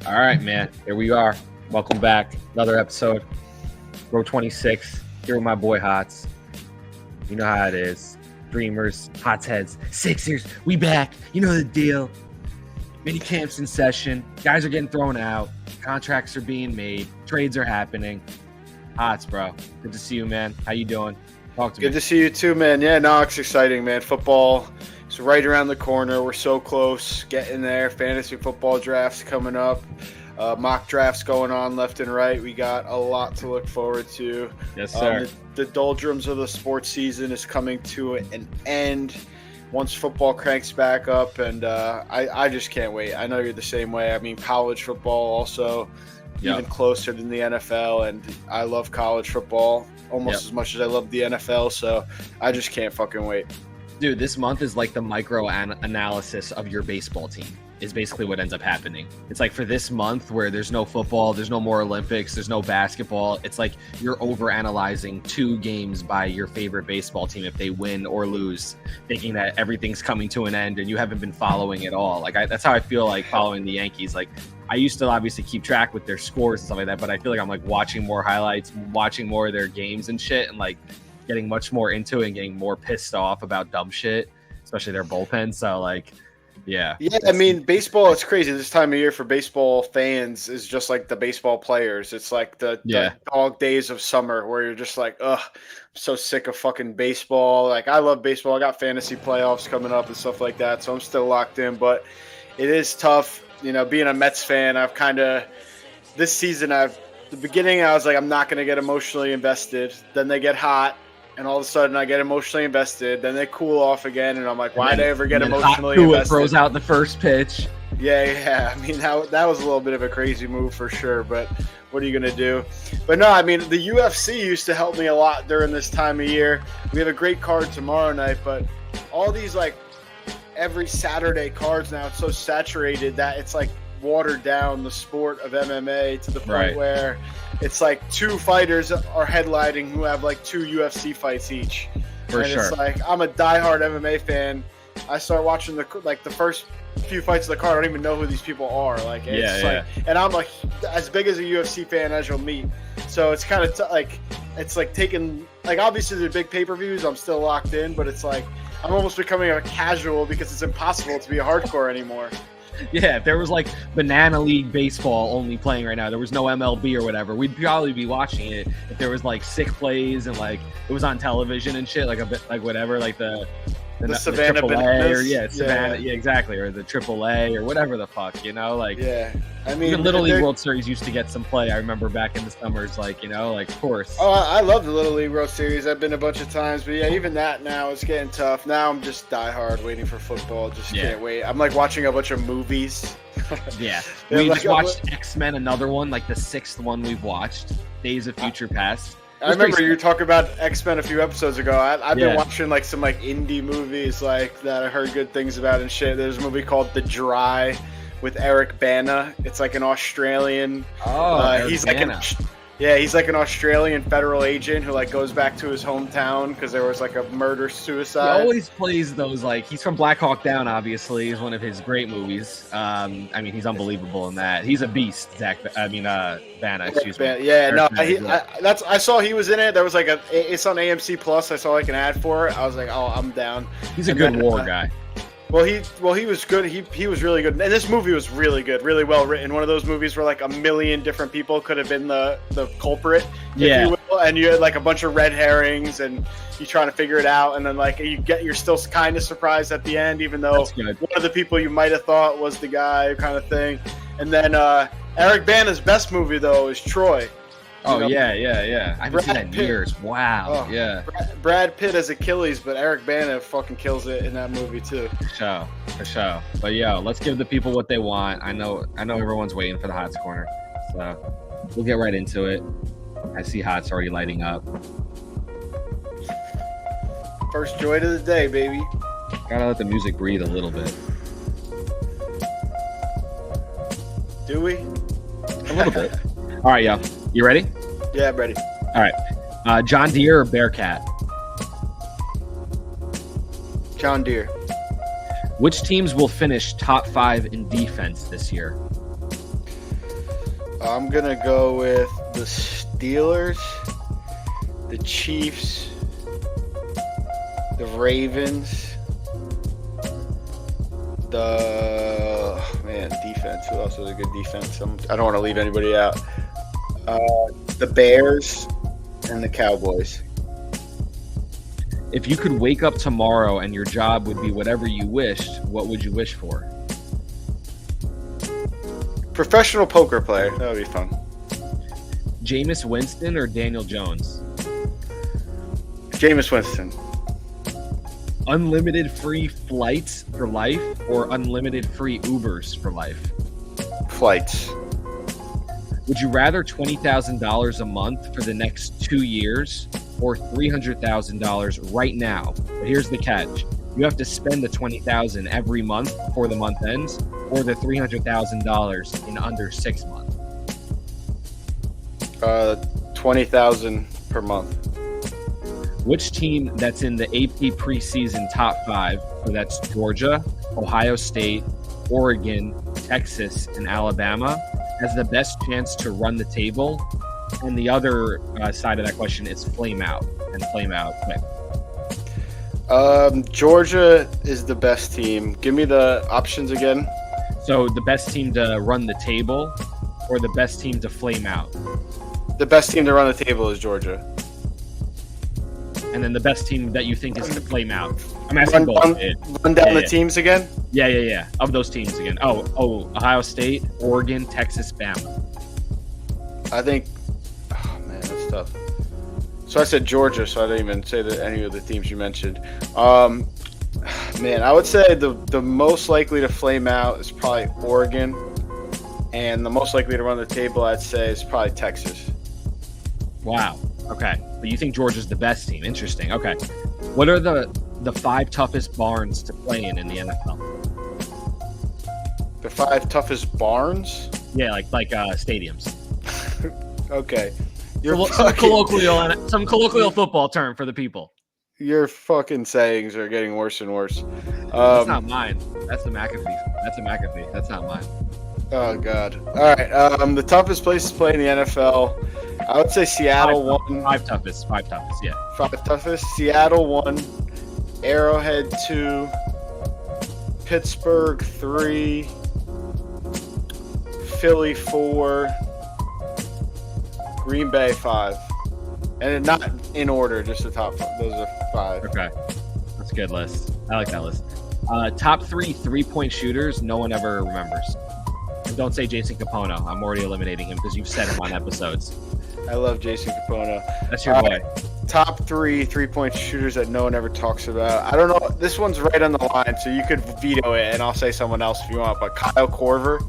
All right, man. Here we are. Welcome back. Another episode. Row 26. Here with my boy Hots. You know how it is. Dreamers, Hots heads, Sixers. We back. You know the deal. Mini camps in session. Guys are getting thrown out. Contracts are being made. Trades are happening. Hots, bro. Good to see you, man. How you doing? Talk to me. Good to see you too, man. Yeah, no, it's exciting, man. Football is right around the corner. We're so close. Getting there. Fantasy football drafts coming up. Mock drafts going on left and right. We got a lot to look forward to. Yes, sir. The doldrums of the sports season is coming to an end once football cranks back up, and I just can't wait. I know you're the same way. I mean, college football also even closer than the NFL, and I love college football almost as much as I love the NFL, so I just can't fucking wait. Dude, this month is like the micro analysis of your baseball team is basically what ends up happening. It's like for this month where there's no football, there's no more Olympics, there's no basketball. It's like you're over analyzing 2 games by your favorite baseball team if they win or lose, thinking that everything's coming to an end and you haven't been following it all. Like that's how I feel like following the Yankees. Like I used to obviously keep track with their scores and stuff like that, but I feel like I'm like watching more highlights, watching more of their games and shit, and like getting much more into it and getting more pissed off about dumb shit, especially their bullpen. So like, yeah. I mean, baseball, it's crazy. This time of year for baseball fans is just like the baseball players. It's like the dog days of summer where you're just like, ugh, I'm so sick of fucking baseball. Like, I love baseball. I got fantasy playoffs coming up and stuff like that, so I'm still locked in. But it is tough, you know, being a Mets fan. I've kind of – this season, the beginning, I was like, I'm not going to get emotionally invested. Then they get hot. And all of a sudden, I get emotionally invested. Then they cool off again, and I'm like, "Why did I ever get emotionally invested?" Throws out the first pitch. Yeah. I mean, that was a little bit of a crazy move for sure. But what are you gonna do? But no, I mean, the UFC used to help me a lot during this time of year. We have a great card tomorrow night, but all these like every Saturday cards now, it's so saturated that it's like watered down the sport of MMA to the point where it's like 2 fighters are headlining who have like 2 UFC fights each. It's like, I'm a diehard MMA fan. I start watching the first few fights of the card. I don't even know who these people are. Like, and I'm like as big as a UFC fan as you'll meet. So it's kind of it's like taking like obviously the big pay-per-views. I'm still locked in, but it's like I'm almost becoming a casual because it's impossible to be a hardcore anymore. Yeah, if there was like Banana League baseball only playing right now, there was no MLB or whatever, we'd probably be watching it. If there was like sick plays and like it was on television and shit, like a bit like whatever, like the Savannah Bananas, or Savannah, exactly, or the AAA or whatever the fuck, you know, like I mean, even Little League World Series used to get some play. I remember back in the summers, like, you know, like of course. Oh, I love the Little League World Series. I've been a bunch of times, but yeah, even that now is getting tough. Now I'm just diehard waiting for football. Just can't wait. I'm like watching a bunch of movies. We just watched X-Men, another one, like the 6th one we've watched, Days of Future Past. I remember you were talking about X-Men a few episodes ago. I've been watching like some like indie movies like that I heard good things about and shit. There's a movie called The Dry with Eric Bana. It's like an Australian. He's Bana. He's like an Australian federal agent who like goes back to his hometown because there was like a suicide. He always plays those like he's from Black Hawk Down. Obviously, is one of his great movies. I mean, he's unbelievable in that. He's a beast. Bana. Excuse me. I saw he was in it. There was like it's on AMC Plus. I saw like an ad for it. I was like, oh, I'm down. He's a good war guy. Well, he was good. He was really good, and this movie was really good, really well written. One of those movies where like a million different people could have been the culprit, if you will, and you had like a bunch of red herrings, and you trying to figure it out, and then like you're still kind of surprised at the end, even though one of the people you might have thought was the guy, kind of thing. And then Eric Bana's best movie though is Troy. I haven't seen that in years. Wow. Brad Pitt as Achilles, but Eric Bana fucking kills it in that movie too. For sure. But let's give the people what they want. I know everyone's waiting for the Hots Corner, so we'll get right into it. I see Hots already lighting up. First joy of the day, baby. Gotta let the music breathe a little bit. Do we? A little bit. All right, yo. You ready? Yeah, I'm ready. All right. John Deere or Bearcat? John Deere. Which teams will finish top 5 in defense this year? I'm going to go with the Steelers, the Chiefs, the Ravens, defense. Who else has a good defense? I don't want to leave anybody out. The Bears and the Cowboys. If you could wake up tomorrow and your job would be whatever you wished, what would you wish for? Professional poker player. That would be fun. Jameis Winston or Daniel Jones? Jameis Winston. Unlimited free flights for life or unlimited free Ubers for life? Flights. Would you rather $20,000 a month for the next 2 years or $300,000 right now? But here's the catch. You have to spend the $20,000 every month before the month ends, or the $300,000 in under 6 months. $20,000 per month. Which team that's in the AP preseason top 5, so that's Georgia, Ohio State, Oregon, Texas, and Alabama, has the best chance to run the table? And the other side of that question is flame out and flame out quick. Georgia is the best team. Give me the options again. So the best team to run the table or the best team to flame out? The best team to run the table is Georgia. And then the best team that you think is to flame out? I'm asking both. Run down the teams again? Yeah. Of those teams again. Oh, Ohio State, Oregon, Texas, Bama. I think, man, that's tough. So I said Georgia, so I didn't even say that any of the teams you mentioned. Man, I would say the most likely to flame out is probably Oregon, and the most likely to run the table, I'd say, is probably Texas. Wow. Okay. But you think Georgia's the best team. Interesting. Okay. What are the 5 toughest barns to play in the NFL? The 5 toughest barns? Yeah, like stadiums. Okay. Some colloquial football term for the people. Your fucking sayings are getting worse and worse. That's not mine. That's the McAfee. That's a McAfee. That's not mine. Oh God. All right. The toughest place to play in the NFL, I would say Seattle 1. 5 toughest. 5 toughest. Yeah. 5 toughest. Seattle 1. Arrowhead 2. Pittsburgh 3. Philly 4. Green Bay 5. And not in order, just the top 5. Those are 5. Okay. That's a good list. I like that list. Top 3 3-point shooters no one ever remembers. And don't say Jason Capono. I'm already eliminating him because you've said him on episodes. I love Jason Capono. That's your boy. Top 3 3-point shooters that no one ever talks about. I don't know. This one's right on the line, so you could veto it, and I'll say someone else if you want. But Kyle Korver.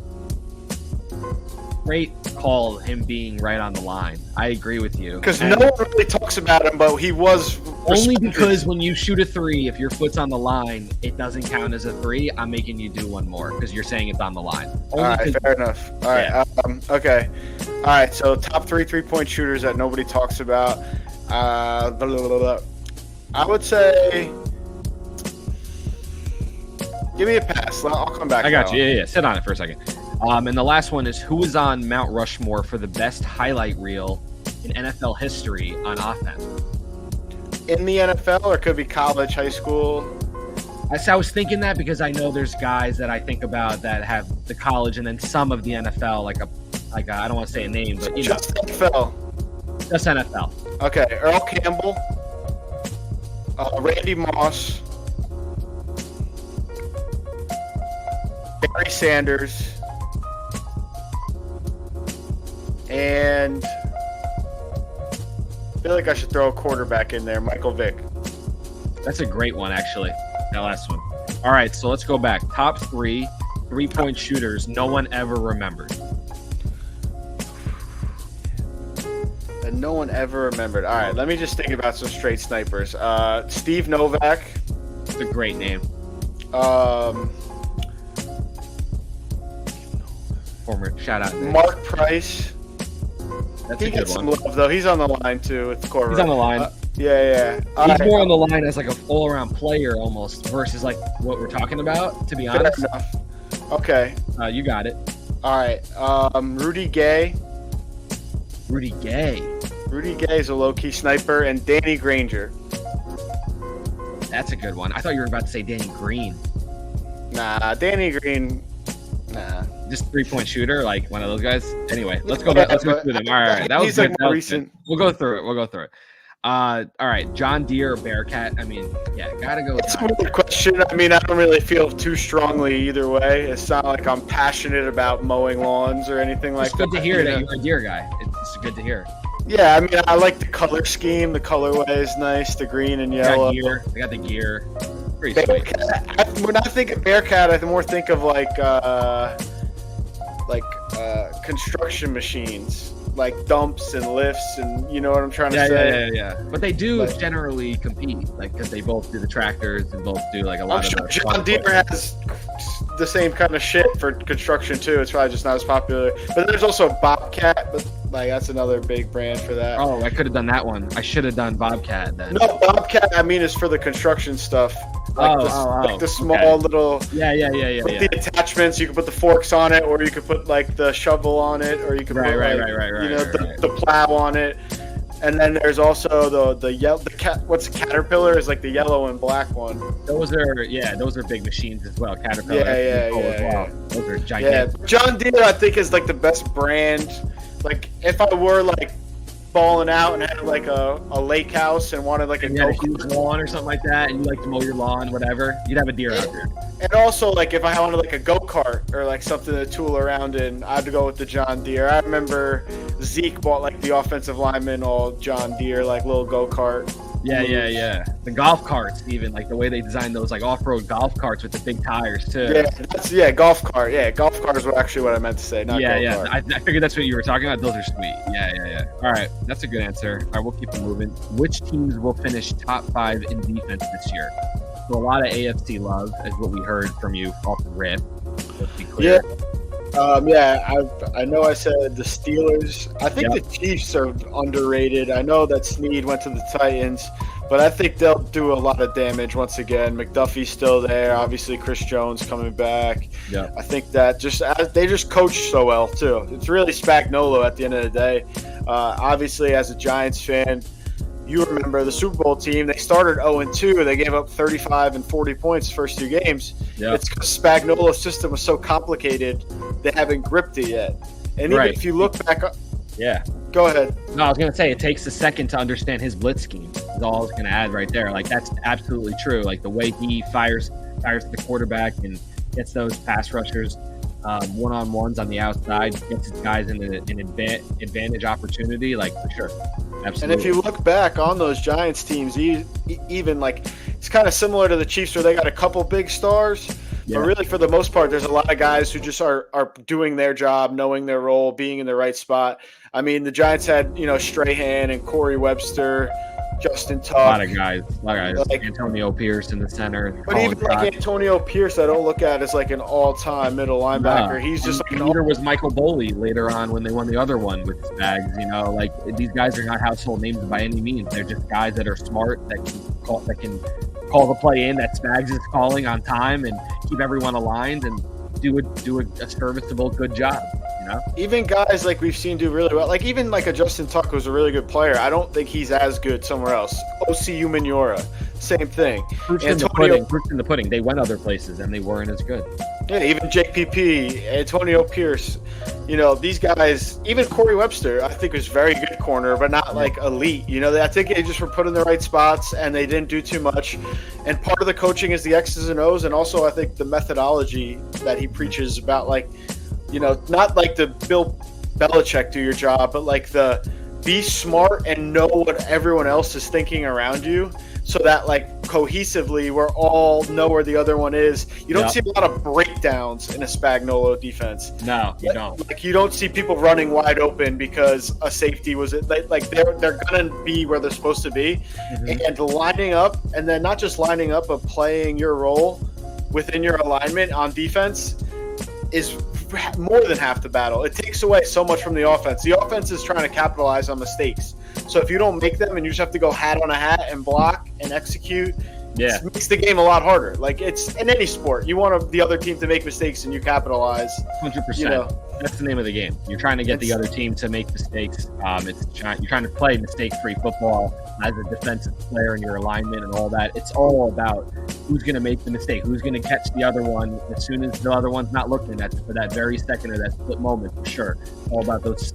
Great call, him being right on the line. I agree with you. Because no one really talks about him, but he was only because when you shoot a 3, if your foot's on the line, it doesn't count as a 3. I'm making you do one more because you're saying it's on the line. All right, fair enough. All right, yeah. Okay. All right, so top 3 3-point shooters that nobody talks about. I would say, give me a pass. I'll come back. I got you. Yeah. Sit on it for a second. And the last one is, who is on Mount Rushmore for the best highlight reel in NFL history on offense? In the NFL, or it could be college, high school? I was thinking that because I know there's guys that I think about that have the college and then some of the NFL, like I don't want to say a name, but you just know. NFL. Just NFL. Okay, Earl Campbell, Randy Moss, Barry Sanders, and I feel like I should throw a quarterback in there, Michael Vick. That's a great one, actually, that last one. All right, so let's go back. Top 3 3-point shooters no one ever remembered. And no one ever remembered. All right, let me just think about some straight snipers. Steve Novak. It's a great name. Former shout-out name. Mark Price. That's a good some one. love, though. He's on the line, too, with Corver. He's on the line. Yeah. He's more on the line as like a all-around player almost versus like what we're talking about, to be honest. Fair enough. Okay. You got it. All right. Rudy Gay. Rudy Gay. Rudy Gay is a low-key sniper, and Danny Granger. That's a good one. I thought you were about to say Danny Green. Nah, Danny Green. Nah. Just 3-point shooter, like one of those guys. Anyway, let's go back. Let's go through them. All right, that was good. Like recent. We'll go through it. All right, John Deere or Bearcat? I mean, yeah, gotta go with It's a John weird question. I mean, I don't really feel too strongly either way. It's not like I'm passionate about mowing lawns or anything like that. It's good to hear that you're a Deere guy. It's good to hear. Yeah, I mean, I like the color scheme. The colorway is nice, the green and yellow. I got the gear. Pretty sweet. When I think of Bearcat, I more think of like construction machines, like dumps and lifts, and you know what I'm trying to say. Yeah. But they do generally compete, like because they both do the tractors and both do like a lot I'm of. sure John Deere has the same kind of shit for construction too. It's probably just not as popular. But there's also Bobcat, but like that's another big brand for that. Oh, I could have done that one. I should have done Bobcat then. No, Bobcat, I mean, is for the construction stuff. Like the small little. Yeah. The attachments, you can put the forks on it, or you could put like the shovel on it, or you could put the plow on it. And then there's also the yellow. What's Caterpillar is like the yellow and black one. Those are big machines as well. Caterpillar. Yeah. Those are gigantic. Yeah, John Deere I think is like the best brand. Like if I were like balling out and had like a lake house and wanted like a huge lawn or something like that, and you like to mow your lawn, whatever, you'd have a Deere out there. And also like if I wanted like a go-kart or like something to tool around in, I had to go with the John Deere. I remember Zeke bought like the offensive lineman all John Deere, like little go-kart. Yeah. The golf carts, even like the way they designed those like off-road golf carts with the big tires too. Golf cart. Yeah, golf cars were actually what I meant to say. Not go-kart. I figured that's what you were talking about. Those are sweet. Yeah. All right, that's a good answer. All right, we'll keep it moving. Which teams will finish top 5 in defense this year? So a lot of AFC love is what we heard from you off the rip. Let's be clear. I know I said the Steelers. I think the Chiefs are underrated. I know that Snead went to the Titans, but I think they'll do a lot of damage once again. McDuffie's still there. Obviously, Chris Jones coming back. Yeah. I think that they just coach so well, too. It's really Spagnuolo at the end of the day. Obviously, as a Giants fan, you remember the Super Bowl team. They started 0-2. They gave up 35 and 40 points the first 2 games. Yeah. It's because Spagnuolo's system was so complicated, they haven't gripped it yet. And even if you look back up, go ahead. No, I was going to say it takes a second to understand his blitz scheme. Is all I was going to add right there. Like that's absolutely true. Like the way he fires the quarterback and gets those pass rushers one-on-ones on the outside, gets his guys in an advantage opportunity. Like for sure. Absolutely. And if you look back on those Giants teams, even like it's kind of similar to the Chiefs where they got a couple big stars, but really for the most part, there's a lot of guys who just are doing their job, knowing their role, being in the right spot. I mean, the Giants had, Strahan and Corey Webster, Justin Tuck. A lot of guys. Like Antonio Pierce in the center. But even like Antonio Pierce, I don't look at as like an all-time middle linebacker. He's just like neither was Michael Boley later on when they won the other one with Spags. Like these guys are not household names by any means. They're just guys that are smart that can call the play in that Spags is calling on time and keep everyone aligned and do a serviceable good job. Even guys like we've seen do really well, like even like a Justin Tuck who's a really good player, I don't think he's as good somewhere else. OCU Minora, same thing. Fruits in the pudding. They went other places and they weren't as good. Yeah, even JPP, Antonio Pierce, these guys, even Corey Webster, I think was very good corner, but not like elite. I think they just were put in the right spots and they didn't do too much. And part of the coaching is the X's and O's, and also I think the methodology that he preaches about not like the Bill Belichick do your job, but like the be smart and know what everyone else is thinking around you so that like cohesively we're all know where the other one is. You don't see a lot of breakdowns in a Spagnuolo defense. No, you don't. Like you don't see people running wide open because a safety was like they're gonna be where they're supposed to be, and lining up, and then not just lining up but playing your role within your alignment on defense is more than half the battle. It takes away so much from the offense. The offense is trying to capitalize on mistakes. So if you don't make them and you just have to go hat on a hat and block and execute Yeah. It makes the game a lot harder. Like, it's in any sport, you want the other team to make mistakes and you capitalize. 100%. You know, that's the name of the game. You're trying to get the other team to make mistakes. You're trying to play mistake-free football as a defensive player in your alignment and all that. It's all about who's going to make the mistake, who's going to catch the other one as soon as the other one's not looking at it for that very second or that split moment, for sure. It's all about those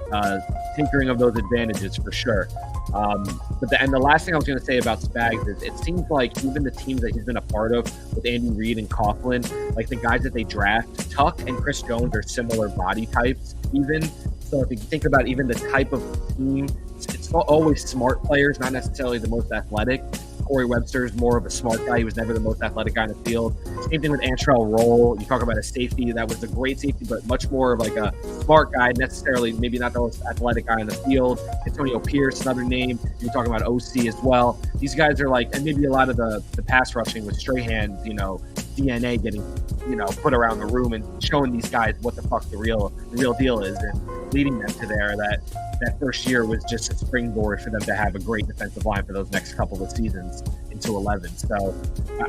tinkering of those advantages, for sure. But the last thing I was going to say about Spags is it seems like even the teams that he's been a part of with Andy Reid and Coughlin, like the guys that they draft, Tuck and Chris Jones are similar body types even. So if you think about even the type of team, it's always smart players, not necessarily the most athletic. Corey Webster is more of a smart guy. He was never the most athletic guy on the field. Same thing with Antrell Roll. You talk about a safety that was a great safety, but much more of like a smart guy, necessarily maybe not the most athletic guy on the field. Antonio Pierce, another name. You're talking about OC as well. These guys are like, and maybe a lot of the pass rushing with Strahan's, DNA getting, put around the room and showing these guys what the fuck the real deal is and leading them to there. That first year was just a springboard for them to have a great defensive line for those next couple of seasons into 11. So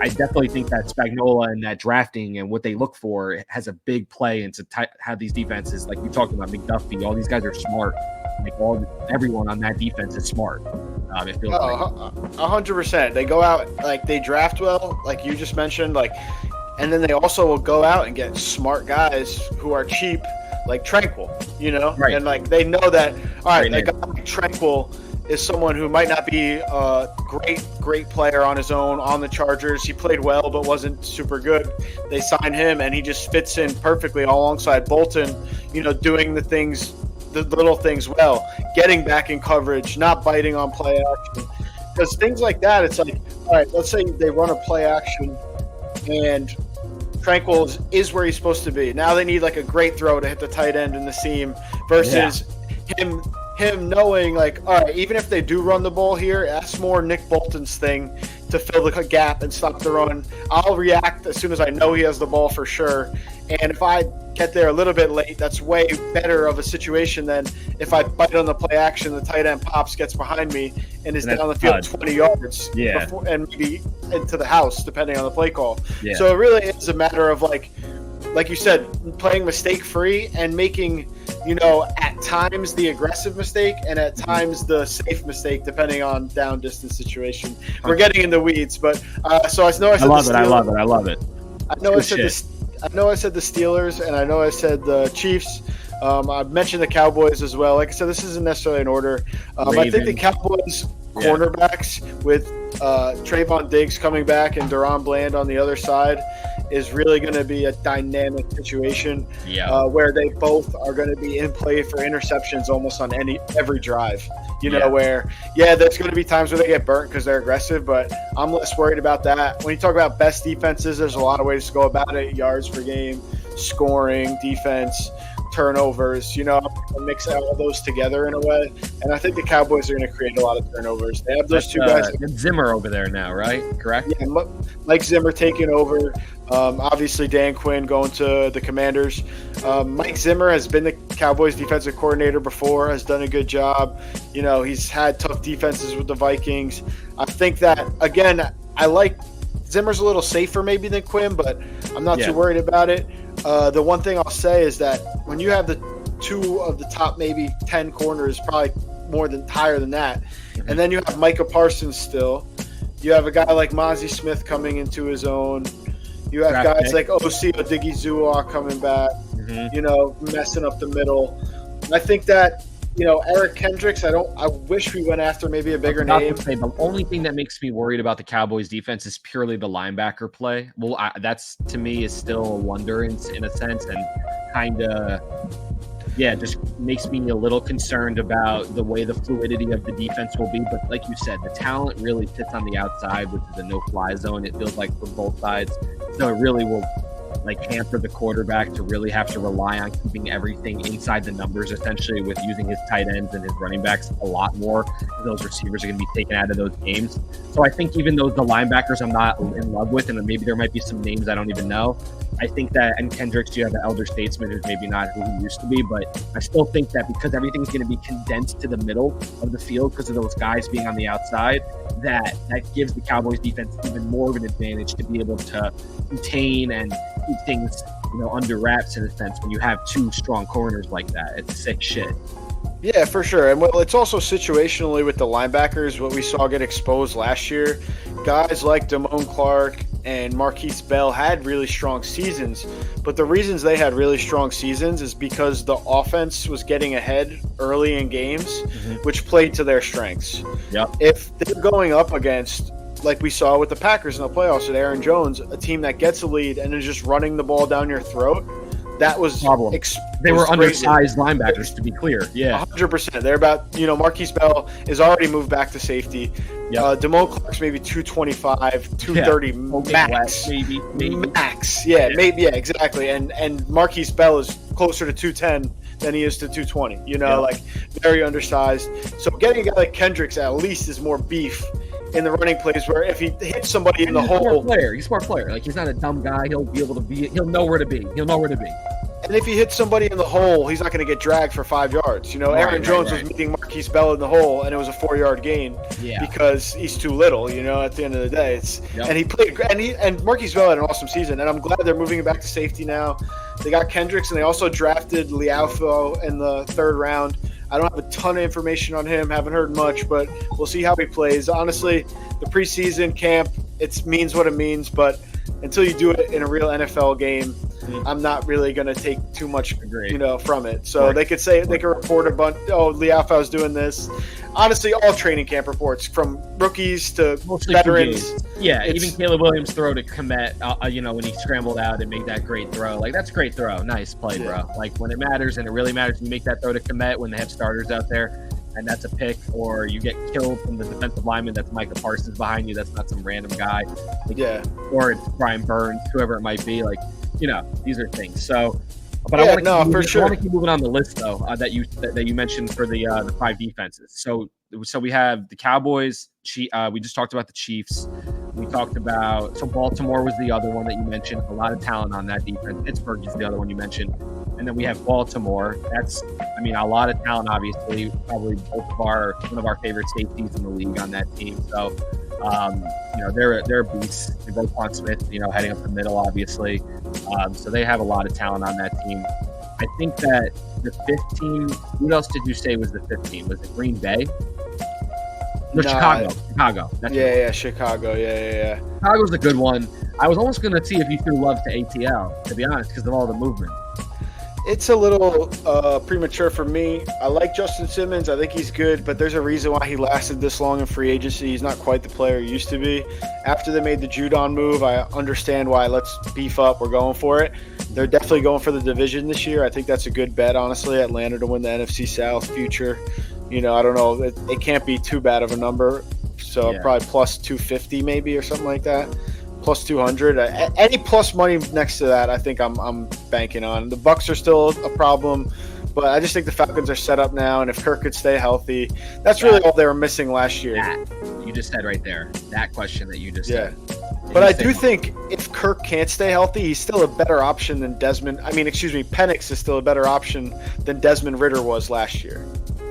I definitely think that Spagnuolo and that drafting and what they look for has a big play into how these defenses, like you talked about McDuffie, all these guys are smart. Like everyone on that defense is smart. It feels 100%. They go out, like they draft well, like you just mentioned, and then they also will go out and get smart guys who are cheap, like Tranquil, Right. And like they know that, all right, like Tranquil is someone who might not be a great player on his own on the Chargers. He played well but wasn't super good. They signed him and he just fits in perfectly alongside Bolton, doing the little things well, getting back in coverage, not biting on play action. Because things like that, it's like, all right, let's say they run a play action and Tranquil is where he's supposed to be. Now they need like a great throw to hit the tight end in the seam versus him knowing, like, all right, even if they do run the ball here, that's more Nick Bolton's thing to fill the gap and stop the run. I'll react as soon as I know he has the ball for sure. And if I get there a little bit late, that's way better of a situation than if I bite on the play action, the tight end pops, gets behind me, and is down the field 20 yards before, and maybe into the house, depending on the play call. Yeah. So it really is a matter of, like you said, playing mistake-free and making, at times the aggressive mistake and at times the safe mistake, depending on down distance situation. We're getting in the weeds, but so I know I said I love it. I know I said the Steelers, and I know I said the Chiefs. I've mentioned the Cowboys as well. Like I said, this isn't necessarily in order. I think the Cowboys cornerbacks with Trayvon Diggs coming back and Deron Bland on the other side is really going to be a dynamic situation where they both are going to be in play for interceptions almost on every drive. Where, there's going to be times where they get burnt because they're aggressive, but I'm less worried about that. When you talk about best defenses, there's a lot of ways to go about it. Yards per game, scoring, defense, turnovers, mix all those together in a way. And I think the Cowboys are going to create a lot of turnovers. They have those two guys. Zimmer over there now, right? Correct? Yeah, Mike Zimmer taking over. Obviously, Dan Quinn going to the Commanders. Mike Zimmer has been the Cowboys defensive coordinator before, has done a good job. He's had tough defenses with the Vikings. I think that, again, I like Zimmer's a little safer maybe than Quinn, but I'm not too worried about it. The one thing I'll say is that when you have the two of the top maybe 10 corners, probably higher than that, and then you have Micah Parsons still, you have a guy like Mozzie Smith coming into his own, you have guys like O.C. Odigizua coming back, messing up the middle. I think that, Eric Kendricks, I wish we went after maybe a bigger name. The only thing that makes me worried about the Cowboys defense is purely the linebacker play. Well, that's to me is still a wonder in a sense, and kind of, just makes me a little concerned about the way the fluidity of the defense will be. But like you said, the talent really sits on the outside, which is a no-fly zone. It feels like for both sides. So it really will hamper the quarterback to really have to rely on keeping everything inside the numbers, essentially, with using his tight ends and his running backs a lot more. Those receivers are going to be taken out of those games. So I think even though the linebackers I'm not in love with, and maybe there might be some names I don't even know, I think that, and Kendricks, you have the elder statesman who's maybe not who he used to be, but I still think that because everything's going to be condensed to the middle of the field because of those guys being on the outside, that gives the Cowboys defense even more of an advantage to be able to contain and keep things, under wraps in a sense when you have two strong corners like that. It's sick shit. Yeah, for sure. And it's also situationally with the linebackers, what we saw get exposed last year. Guys like Damone Clark and Marquise Bell had really strong seasons, but the reasons they had really strong seasons is because the offense was getting ahead early in games, which played to their strengths. Yep. If they're going up against, like we saw with the Packers in the playoffs with Aaron Jones, a team that gets a lead and is just running the ball down your throat, that was problem. They were undersized linebackers, to be clear. Yeah, 100%. They're about, Marquise Bell is already moved back to safety. Yep. Damone Clark's maybe 225, 230 max. Maybe. Max. Yeah, maybe. Yeah, exactly. And Marquise Bell is closer to 210 than he is to 220. Like very undersized. So getting a guy like Kendricks at least is more beef in the running plays, where if he hits somebody in the hole, he's a smart player. Like, he's not a dumb guy. He'll know where to be. And if he hits somebody in the hole, he's not going to get dragged for 5 yards. Aaron Jones was meeting Marquise Bell in the hole, and it was a 4-yard gain because he's too little. At the end of the day, and he played. And Marquise Bell had an awesome season, and I'm glad they're moving him back to safety now. They got Kendricks, and they also drafted Liaufo in the 3rd round. I don't have a ton of information on him, haven't heard much, but we'll see how he plays. Honestly, the preseason camp, it means what it means, but until you do it in a real NFL game, I'm not really going to take too much, from it. So they could report a bunch, Liaufau's doing this. Honestly, all training camp reports, from rookies to mostly veterans. Yeah, even Caleb Williams' throw to Komet, when he scrambled out and made that great throw. Like, that's a great throw. Nice play, bro. Like, when it matters, and it really matters, you make that throw to Komet when they have starters out there, and that's a pick, or you get killed from the defensive lineman that's Micah Parsons behind you. That's not some random guy. Or it's Brian Burns, whoever it might be. Like, these are things. So, but I want to keep moving on the list, though, that you mentioned for the 5 defenses. So we have the Cowboys. We just talked about the Chiefs. We talked about Baltimore was the other one that you mentioned. A lot of talent on that defense. Pittsburgh is the other one you mentioned. And then we have Baltimore. That's, a lot of talent, obviously. Probably one of our favorite safeties in the league on that team. So, they're beasts. Roquan Smith, heading up the middle, obviously. So they have a lot of talent on that team. I think that the 5th team, who else did you say was the 5th team? Was it Green Bay? No, Chicago. That's Chicago. Yeah. Chicago's a good one. I was almost going to see if you threw love to ATL, to be honest, because of all the movement. It's a little premature for me. I like Justin Simmons. I think he's good, but there's a reason why he lasted this long in free agency. He's not quite the player he used to be. After they made the Judon move, I understand why. Let's beef up. We're going for it. They're definitely going for the division this year. I think that's a good bet, honestly. Atlanta to win the NFC South future. I don't know. It can't be too bad of a number. So probably plus 250 maybe or something like that. Plus 200. Any plus money next to that, I think I'm banking on. The Bucs are still a problem, but I just think the Falcons are set up now, and if Kirk could stay healthy, that's really all they were missing last year. That you just said right there. That question that you just said. But I do think if Kirk can't stay healthy, he's still a better option than Penix is still a better option than Desmond Ridder was last year.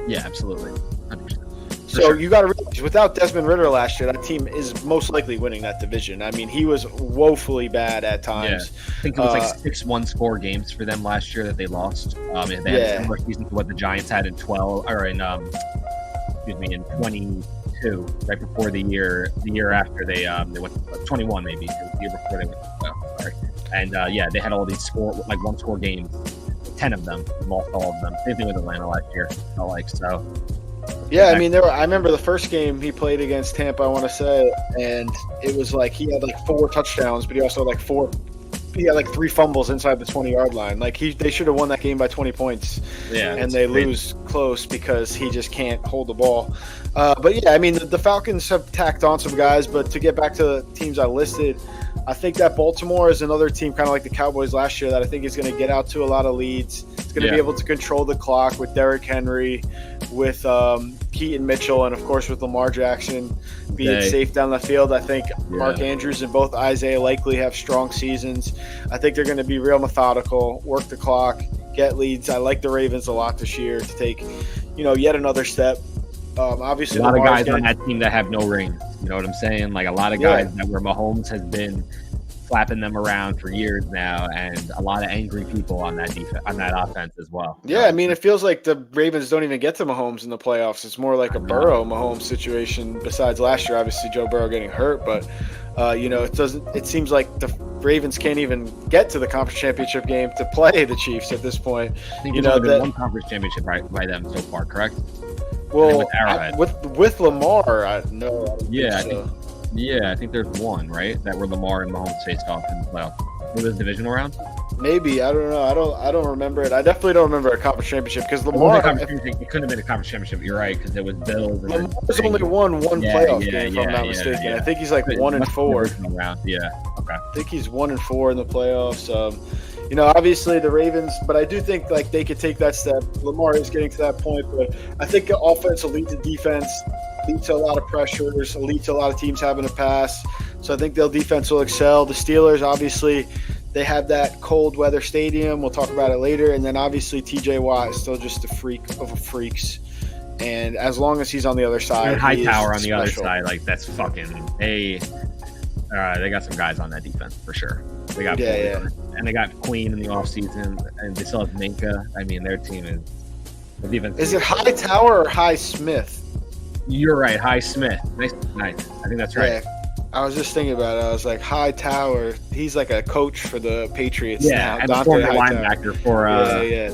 Yeah, absolutely. 100%. So you got to realize, without Desmond Ridder last year, that team is most likely winning that division. He was woefully bad at times. Yeah. I think it was like 6 1-score games for them last year that they lost. They had a similar season to what the Giants had in in 22, right before the year after they went to 21 maybe, the year before they went to 12. Sorry. And they had all these 1-score games, 10 of them, lost all of them. Same thing with Atlanta last year. Yeah, I remember the first game he played against Tampa, I want to say, and it was like he had 4 touchdowns, but he also had 3 fumbles inside the 20-yard line. They should have won that game by 20 points. Yeah, and they lose close because he just can't hold the ball. The Falcons have tacked on some guys, but to get back to the teams I listed, I think that Baltimore is another team kind of like the Cowboys last year that I think is going to get out to a lot of leads. It's going to be able to control the clock with Derrick Henry, with Keaton Mitchell and, of course, with Lamar Jackson being safe down the field. I think Mark Andrews and both Isaiah Likely have strong seasons. I think they're going to be real methodical, work the clock, get leads. I like the Ravens a lot this year to take, yet another step. Obviously, a lot of guys on that team that have no rings. You know what I'm saying? Like a lot of guys that where Mahomes has been slapping them around for years now, and a lot of angry people on that offense as well. Yeah, I mean, it feels like the Ravens don't even get to Mahomes in the playoffs. It's more like a Burrow-Mahomes situation. Besides last year, obviously Joe Burrow getting hurt, but it doesn't. It seems like the Ravens can't even get to the conference championship game to play the Chiefs at this point. I think there's only been one conference championship by them so far, correct? Well, with Lamar, I know. I think there's one, right? That where Lamar and Mahomes faced off in the playoffs. Was this divisional round? Maybe, I don't know. I don't remember it. I definitely don't remember a conference championship because Lamar. It couldn't have been a conference championship. You're right, because it was Bills. And Lamar's only won one playoff game, if I'm not mistaken. Yeah. I think he's like 1-4. Round. Yeah. Okay. I think he's 1-4 in the playoffs. Obviously the Ravens, but I do think like they could take that step. Lamar is getting to that point, but I think the offense will lead to defense, lead to a lot of pressures, lead to a lot of teams having to pass. So I think their defense will excel. The Steelers, obviously, they have that cold weather stadium. We'll talk about it later. And then obviously TJ Watt is still just a freak of freaks. And as long as he's on the other side, and Hightower on the other side, like that's fucking they got some guys on that defense for sure. They got and they got Queen in the offseason, and they still have Minka. I mean, their team is the defense. Is it Hightower or Highsmith? You're right, Highsmith. Nice. I think that's right. Yeah, I was just thinking about it. I was like, Hightower. He's like a coach for the Patriots now. And the former linebacker for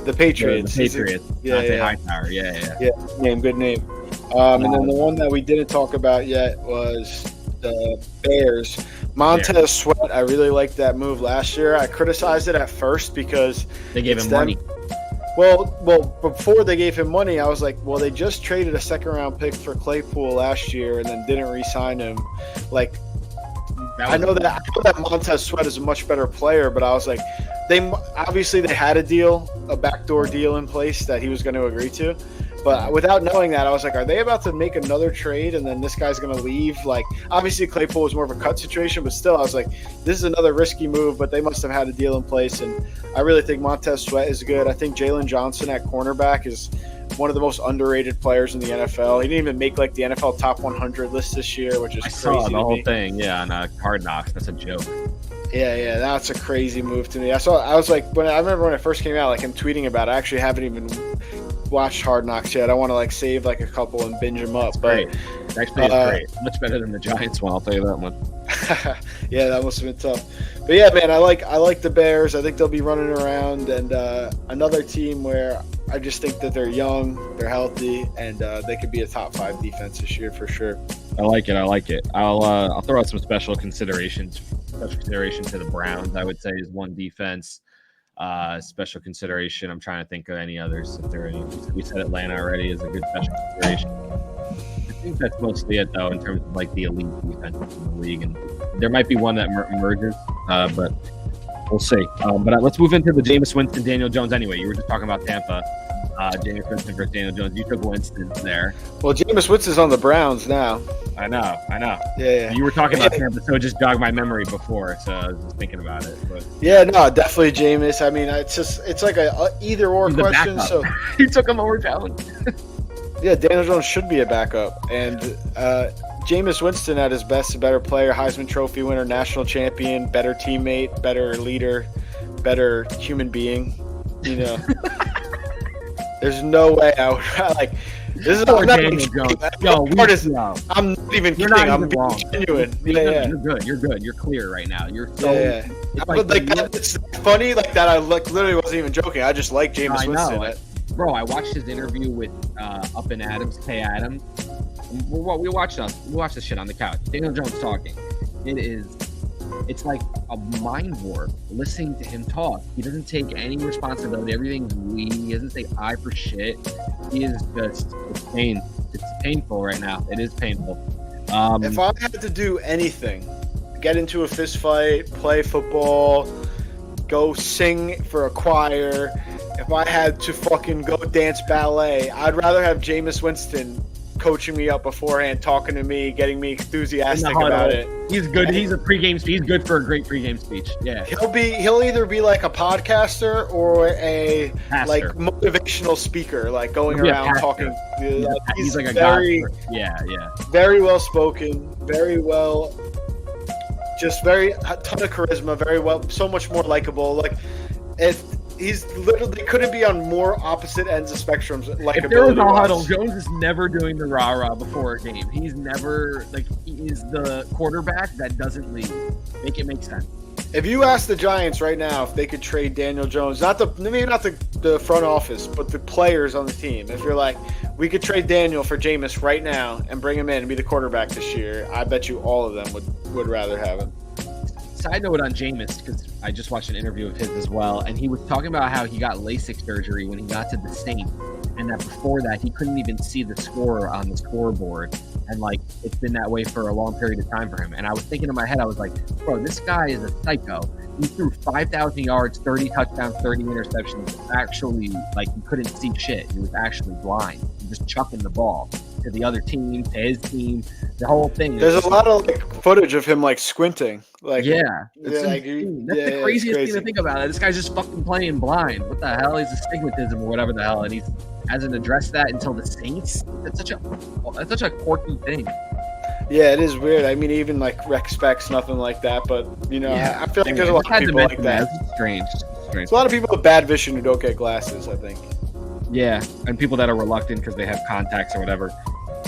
the Patriots. The Patriots. Hightower. Yeah, good name. And then the one that we didn't talk about yet was the Bears. Montez Sweat, I really liked that move last year. I criticized it at first because they gave him money. Well, before they gave him money, I was like, well, they just traded a second-round pick for Claypool last year and then didn't re-sign him. Like, I know that Montez Sweat is a much better player, but I was like, they had a backdoor deal in place that he was going to agree to. But without knowing that, I was like, are they about to make another trade and then this guy's going to leave? Like, obviously Claypool was more of a cut situation, but still I was like, this is another risky move, but they must have had a deal in place. And I really think Montez Sweat is good. I think Jalen Johnson at cornerback is one of the most underrated players in the NFL. He didn't even make like the NFL top 100 list this year, which is crazy. I saw the whole thing, on Hard Knocks. That's a joke. Yeah, that's a crazy move to me. I was like, I remember when it first came out, like I'm tweeting about it. I actually haven't even watched Hard Knocks yet. I want to like save like a couple and binge them up. Great. Actually, it's great. Much better than the Giants one. I'll tell you that one. Yeah, that must have been tough. But yeah, man, I like the Bears. I think they'll be running around, and another team where I just think that they're young, they're healthy, and they could be a top 5 defense this year for sure. I like it. I'll throw out some special consideration to the Browns. I would say is one defense. Special consideration. I'm trying to think of any others. If there are any, we said Atlanta already is a good special consideration. I think that's mostly it, though, in terms of like the elite defense in the league, and there might be one that emerges, but we'll see. But let's move into the Jameis Winston, Daniel Jones. Anyway, you were just talking about Tampa. Jameis Winston versus Daniel Jones. You took Winston there. Well, Jameis Winston's on the Browns now. I know. Yeah. You were talking about Tampa, so it just jogged my memory before, so I was just thinking about it. But yeah, no, definitely Jameis. I mean, it's like a either or question. So you took him over Jones. Yeah, Daniel Jones should be a backup, and Jameis Winston at his best, a better player, Heisman Trophy winner, national champion, better teammate, better leader, better human being. There's no way I would like. This is I'm not even kidding. I'm not even kidding. I'm being genuine. You're good. You're clear right now. You're so. Yeah. It's funny like that. I literally wasn't even joking. I just like Jameis Winston. Bro, I watched his interview with Up and Adams, Kay Adams. We watched this shit on the couch. Daniel Jones talking. It's like a mind warp listening to him talk. He doesn't take any responsibility. Everything's we. He doesn't say I for shit. He is just it's painful right now. It is painful. If I had to do anything, get into a fist fight, play football, go sing for a choir, if I had to fucking go dance ballet, I'd rather have Jameis Winston coaching me up beforehand, talking to me, getting me enthusiastic about it. He's good. He's a pregame. He's good for a great pregame speech. Yeah. He'll either be like a podcaster or a Pastor. like motivational speaker, like going around talking. He's like a very, god. Yeah. very well spoken, very well, just a ton of charisma, very well, so much more likable. Like he's literally, they couldn't be on more opposite ends of spectrums. Like, if there was a huddle, Jones is never doing the rah-rah before a game. He's never, like, he is the quarterback that doesn't lead. Make it make sense. If you ask the Giants right now if they could trade Daniel Jones, maybe not the front office, but the players on the team, if you're like, we could trade Daniel for Jameis right now and bring him in and be the quarterback this year, I bet you all of them would rather have him. Side note on Jameis, because I just watched an interview of his as well, and he was talking about how he got LASIK surgery when he got to the Saints, and that before that he couldn't even see the score on the scoreboard, and like it's been that way for a long period of time for him. And I was thinking in my head, I was like, bro, this guy is a psycho. He threw 5,000 yards, 30 touchdowns, 30 interceptions. Actually, like, he couldn't see shit. He was actually blind. He was just chucking the ball to the other team, to his team, the whole thing. There's a lot of like footage of him like squinting. Like, that's like, the craziest thing to think about. This guy's just fucking playing blind. What the hell? He's astigmatism or whatever the hell, and he hasn't addressed that until the Saints. That's such a quirky thing. Yeah, it is weird. I mean, even like rec specs, nothing like that. But I feel like there's a lot of people like that. It's strange. There's a lot of people with bad vision who don't get glasses, I think. Yeah, and people that are reluctant because they have contacts or whatever.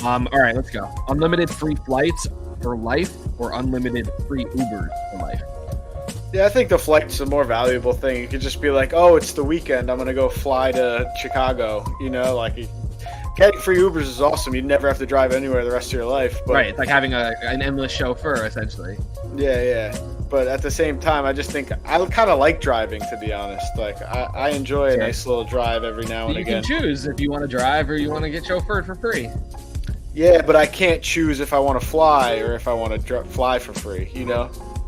All right, let's go. Unlimited free flights for life or unlimited free Ubers for life? Yeah, I think the flight's a more valuable thing. You could just be like, oh, it's the weekend, I'm going to go fly to Chicago. Like, getting free Ubers is awesome. You'd never have to drive anywhere the rest of your life. But, right, it's like having an endless chauffeur, essentially. Yeah. But at the same time, I just think I kind of like driving, to be honest. Like, I enjoy a nice little drive every now and again. You can choose if you want to drive or you want to get chauffeured for free. Yeah, but I can't choose if I want to fly or if I want to fly for free,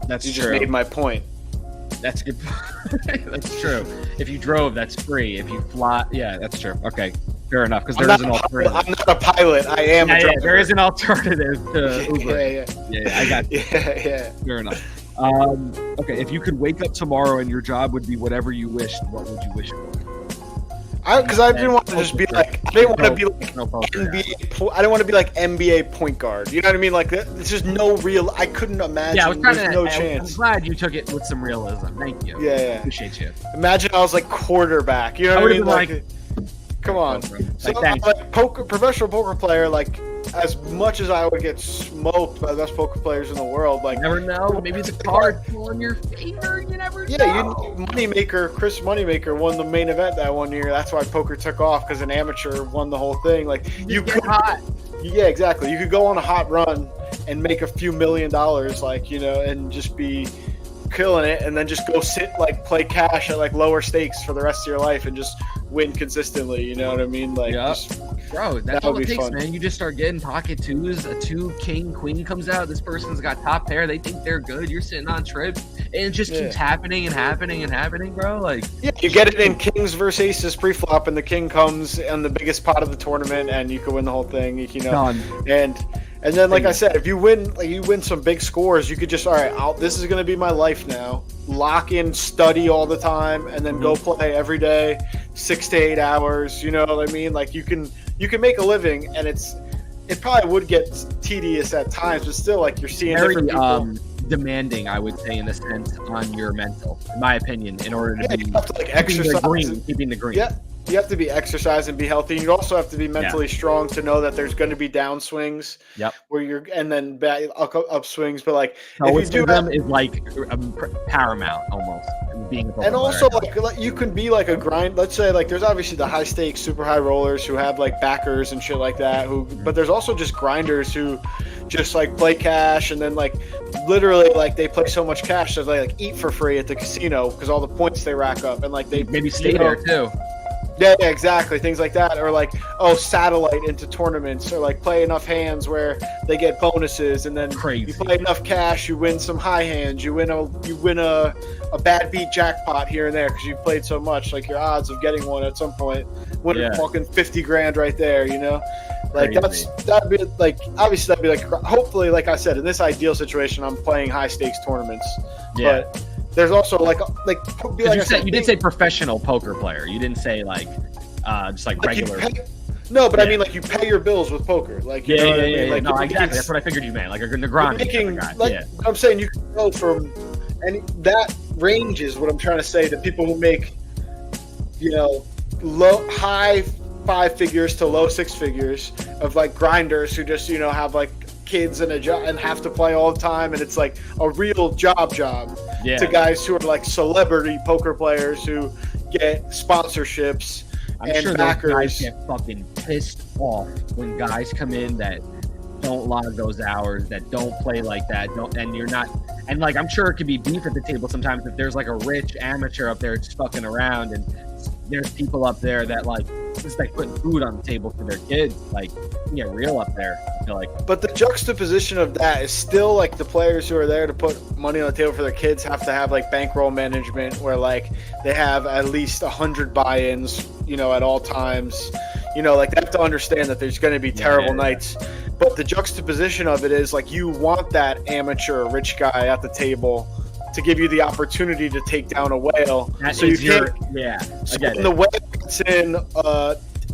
That's true. You just made my point. That's good. That's true. If you drove, that's free. If you fly, yeah, that's true. Okay, fair enough, because there is an alternative. I'm not a pilot. I am a driver. Yeah, there is an alternative to Uber. Yeah, I got you. Yeah. Fair enough. Okay, if you could wake up tomorrow and your job would be whatever you wished, what would you wish for? Because I didn't want to just be like, I didn't want to be like NBA. I didn't want to be like NBA point guard. You know what I mean? Like, there's just no real. I couldn't imagine. Yeah, I was trying to. No chance. I'm glad you took it with some realism. Thank you. Yeah. Appreciate you. Imagine I was like quarterback. You know what I mean? Like, come on. So like professional poker player, like, as much as I would get smoked by the best poker players in the world, like, you never know. Maybe the card pull in your favor. You never know. Yeah, Chris Moneymaker won the main event that one year. That's why poker took off, because an amateur won the whole thing. Like, you could hot. Yeah, exactly. You could go on a hot run and make a few $1 million, like, and just be killing it, and then just go play cash at like lower stakes for the rest of your life and just win consistently. You know what I mean? Like, bro, that's all it takes, man. You just start getting pocket twos. A 2 king queen comes out. This person's got top pair. They think they're good. You're sitting on trips, and it just keeps happening and happening and happening, bro. Like, yeah, you get it in kings versus aces pre-flop, and the king comes on the biggest pot of the tournament, and you can win the whole thing. Done. And then, like I said, if you win some big scores, you could just, all right, this is going to be my life now. Lock in, study all the time, and then go play every day, 6 to 8 hours. You know what I mean? Like, you can make a living, and it probably would get tedious at times, but still, like, you're seeing different people. Demanding, I would say, in a sense, on your mental, in my opinion, in order to be you have to, like, exercise, keeping the green. Yeah. You have to be exercise and be healthy. You also have to be mentally strong to know that there's going to be downswings. Yep. And then upswings. But like, if you do them, is like paramount almost. Being and also like you can be like a grind. Let's say like there's obviously the high stakes, super high rollers who have like backers and shit like that. But there's also just grinders who just like play cash, and then like literally like they play so much cash that they like eat for free at the casino because all the points they rack up, and like they maybe stay there too. Yeah, yeah, exactly. Things like that, or like, oh, satellite into tournaments, or like play enough hands where they get bonuses, and then Crazy. you play enough cash, you win some high hands, you win a bad beat jackpot here and there because you played so much. Like your odds of getting one at some point, winning fucking 50 grand right there, you know. Like Crazy. that'd be like, obviously that'd be like, hopefully, like I said, in this ideal situation, I'm playing high stakes tournaments. Yeah. But there's also like you did say professional poker player. You didn't say like just like regular. No, but I mean, like, you pay your bills with poker. Like, you know what I mean? Like, no, exactly. That's what I figured you meant. Like a Negroni. I'm saying you can go from, and that range is what I'm trying to say to people who make, you know, high 5 figures to low 6 figures, of like grinders who just, you know, have like kids and a job and have to play all the time, and it's like a real job to guys who are like celebrity poker players who get sponsorships. I'm and sure backers. those guys get fucking pissed off when guys come in that don't log those hours, that don't play like that, and you're not. And like, I'm sure it could be beef at the table sometimes if there's like a rich amateur up there just fucking around, and there's people up there that like just like putting food on the table for their kids. Like, you get real up there, I feel like. But the juxtaposition of that is still like the players who are there to put money on the table for their kids have to have like bankroll management where like they have at least 100 buy-ins, you know, at all times. You know, like they have to understand that there's going to be terrible nights. But the juxtaposition of it is like you want that amateur rich guy at the table to give you the opportunity to take down a whale. So you can't. So when the whale gets in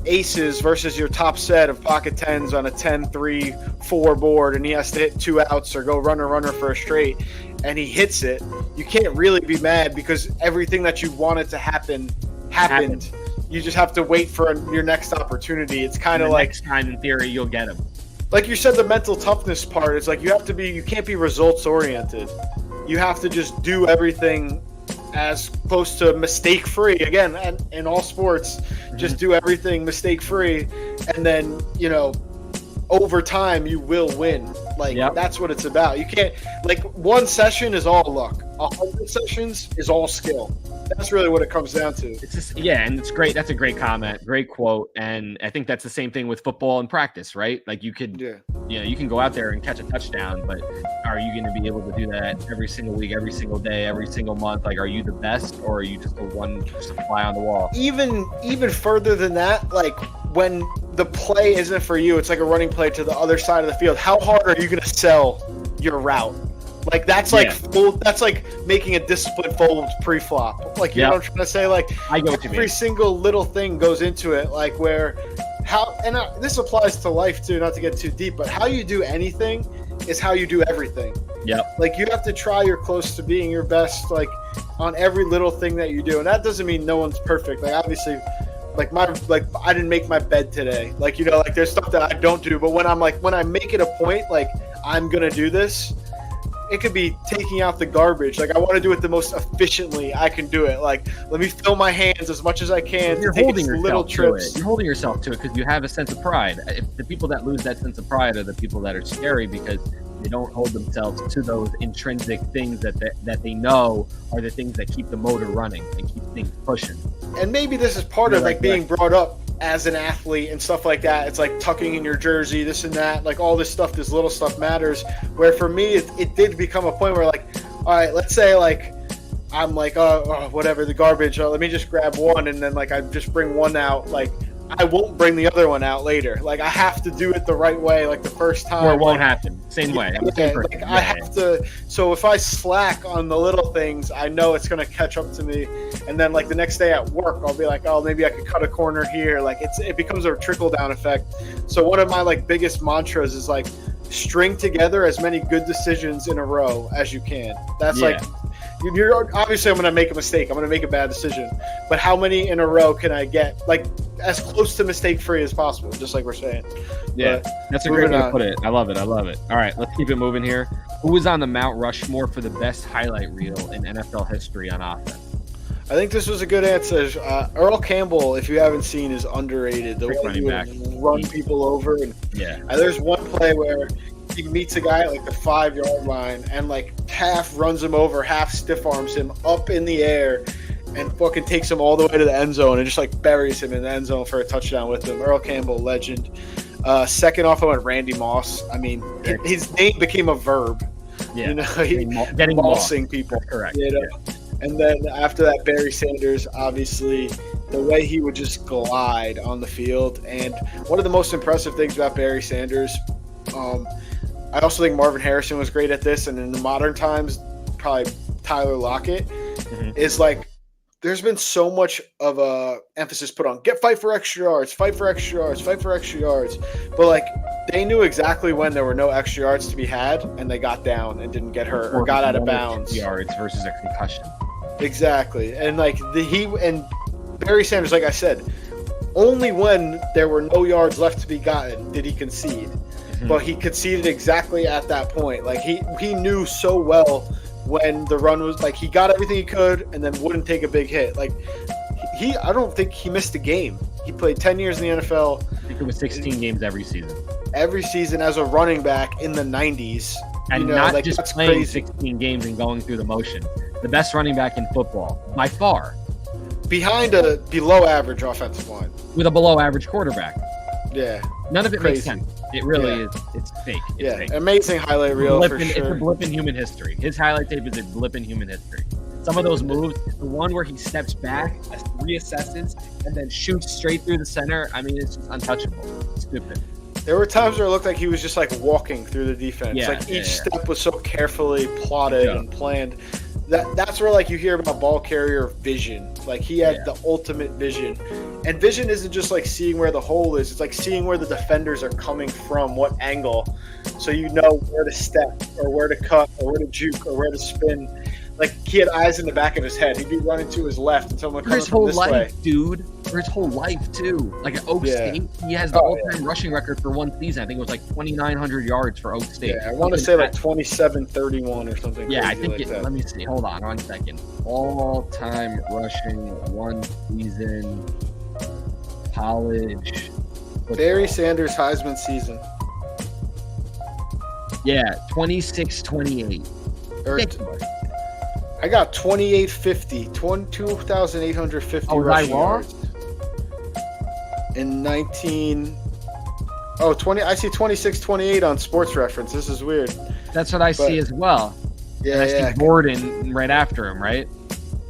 aces versus your top set of pocket tens on a 10-3-4 board, and he has to hit 2 outs or go runner for a straight, and he hits it, you can't really be mad because everything that you wanted to happen happened. You just have to wait for your next opportunity. It's kind of like next time, in theory, you'll get him. Like you said, the mental toughness part is like you can't be results oriented. You have to just do everything as close to mistake free. Again, and in all sports, just do everything mistake free, and then, you know, over time you will win. Like that's what it's about. You can't, like, one session is all luck. 100 sessions is all skill. That's really what it comes down to. It's just, and it's great. That's a great comment, great quote, and I think that's the same thing with football and practice, right? Like you could, you know, you can go out there and catch a touchdown, but are you going to be able to do that every single week, every single day, every single month? Like, are you the best, or are you just a fly on the wall? Even further than that, like when the play isn't for you, it's like a running play to the other side of the field. How hard are you going to sell your route? Like that's like that's like making a disciplined fold pre-flop. Like, you know what I'm trying to say? Like, I get what you mean. Every single little thing goes into it. Like this applies to life too. Not to get too deep, but how you do anything is how you do everything. Yep. Like you have to try your close to being your best. Like on every little thing that you do, and that doesn't mean no one's perfect. Like obviously. Like I didn't make my bed today. Like, you know, like there's stuff that I don't do, but when I make it a point, like I'm gonna do this, it could be taking out the garbage. Like I want to do it the most efficiently I can do it. Like let me fill my hands as much as I can. You're holding yourself to it. You're holding yourself to it because you have a sense of pride. If the people that lose that sense of pride are the people that are scary because they don't hold themselves to those intrinsic things that they know are the things that keep the motor running and keep things pushing. And maybe this is part of like being brought up as an athlete and stuff like that. It's like tucking in your jersey, this and that, like all this stuff, this little stuff matters. Where for me, it did become a point where like, all right, let's say like I'm like, whatever, the garbage, let me just grab one, and then like I just bring one out. Like I won't bring the other one out later. Like I have to do it the right way, like the first time. Or it won't happen. Same way. I have to. So if I slack on the little things, I know it's gonna catch up to me. And then like the next day at work, I'll be like, oh, maybe I could cut a corner here. Like it becomes a trickle down effect. So one of my like biggest mantras is like string together as many good decisions in a row as you can. That's like. You're obviously I'm gonna make a mistake. I'm gonna make a bad decision, but how many in a row can I get? Like as close to mistake free as possible, just like we're saying. Yeah, that's a great way to put it. I love it. All right, let's keep it moving here. Who was on the Mount Rushmore for the best highlight reel in NFL history on offense? I think this was a good answer. Earl Campbell, if you haven't seen, is underrated. The way he would run people over. And there's one play where he meets a guy at like the 5-yard line and like half runs him over, half stiff arms him up in the air, and fucking takes him all the way to the end zone and just like buries him in the end zone for a touchdown with him. Earl Campbell, legend. Second off, I went Randy Moss. I mean, his name became a verb. Yeah, you know, getting mossing people. That's correct. You know? Yeah. And then after that, Barry Sanders, obviously, the way he would just glide on the field. And one of the most impressive things about Barry Sanders, I also think Marvin Harrison was great at this. And in the modern times, probably Tyler Lockett, is like, there's been so much of a emphasis put on fight for extra yards, fight for extra yards, fight for extra yards. But like, they knew exactly when there were no extra yards to be had, and they got down and didn't get hurt or got out of bounds. Yards versus a concussion. Exactly. And like and Barry Sanders, like I said, only when there were no yards left to be gotten did he concede. But he conceded exactly at that point. Like he knew so well when the run was like, he got everything he could and then wouldn't take a big hit. Like I don't think he missed a game. He played 10 years in the NFL. I think it was 16 games every season. Every season as a running back in the 90s. And not like, just playing crazy. 16 games and going through the motion. The best running back in football, by far. Behind a below average offensive line. With a below average quarterback. Yeah. None of it makes sense. It really is. It's fake. It's fake. Amazing highlight reel for sure. It's a blip in human history. His highlight tape is a blip in human history. Some of those moves, the one where he steps back, reassesses, and then shoots straight through the center, I mean, it's just untouchable. It's stupid. There were times where it looked like he was just like walking through the defense. Each step was so carefully plotted and planned. That's where like you hear about ball carrier vision. Like he had the ultimate vision. And vision isn't just like seeing where the hole is. It's like seeing where the defenders are coming from, what angle, so you know where to step or where to cut or where to juke or where to spin. Like he had eyes in the back of his head. He'd be running to his left and someone coming from this way. For his whole life, dude. For his whole life, too. Like at Oak State, he has the all-time rushing record for one season. I think it was like 2,900 yards for Oak State. Yeah, I want to say like 27-31 or something. Yeah, I think that. Let me see. Hold on 1 second. All-time rushing one season college football. Barry Sanders Heisman season. Yeah, 26-28. I got 2,850 rushing yards. In 19 Oh, 20 I see 26-28 on Sports Reference. This is weird. That's what I see as well. Yeah, and I see Gordon right after him, right?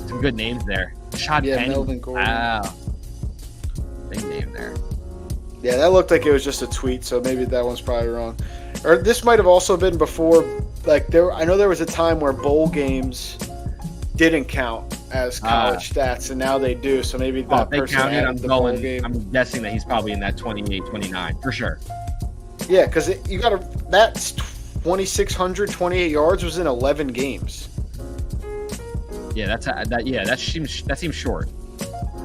Some good names there. Rashard Melvin Gordon. Wow. Big name there. Yeah, that looked like it was just a tweet, so maybe that one's probably wrong. Or this might have also been before, like I know there was a time where bowl games didn't count as college stats, and now they do. So maybe that person added the bowl game. I'm guessing that he's probably in that 28, 29 for sure. Yeah, because that's 2,628 yards was in 11 games. Yeah, that seems short.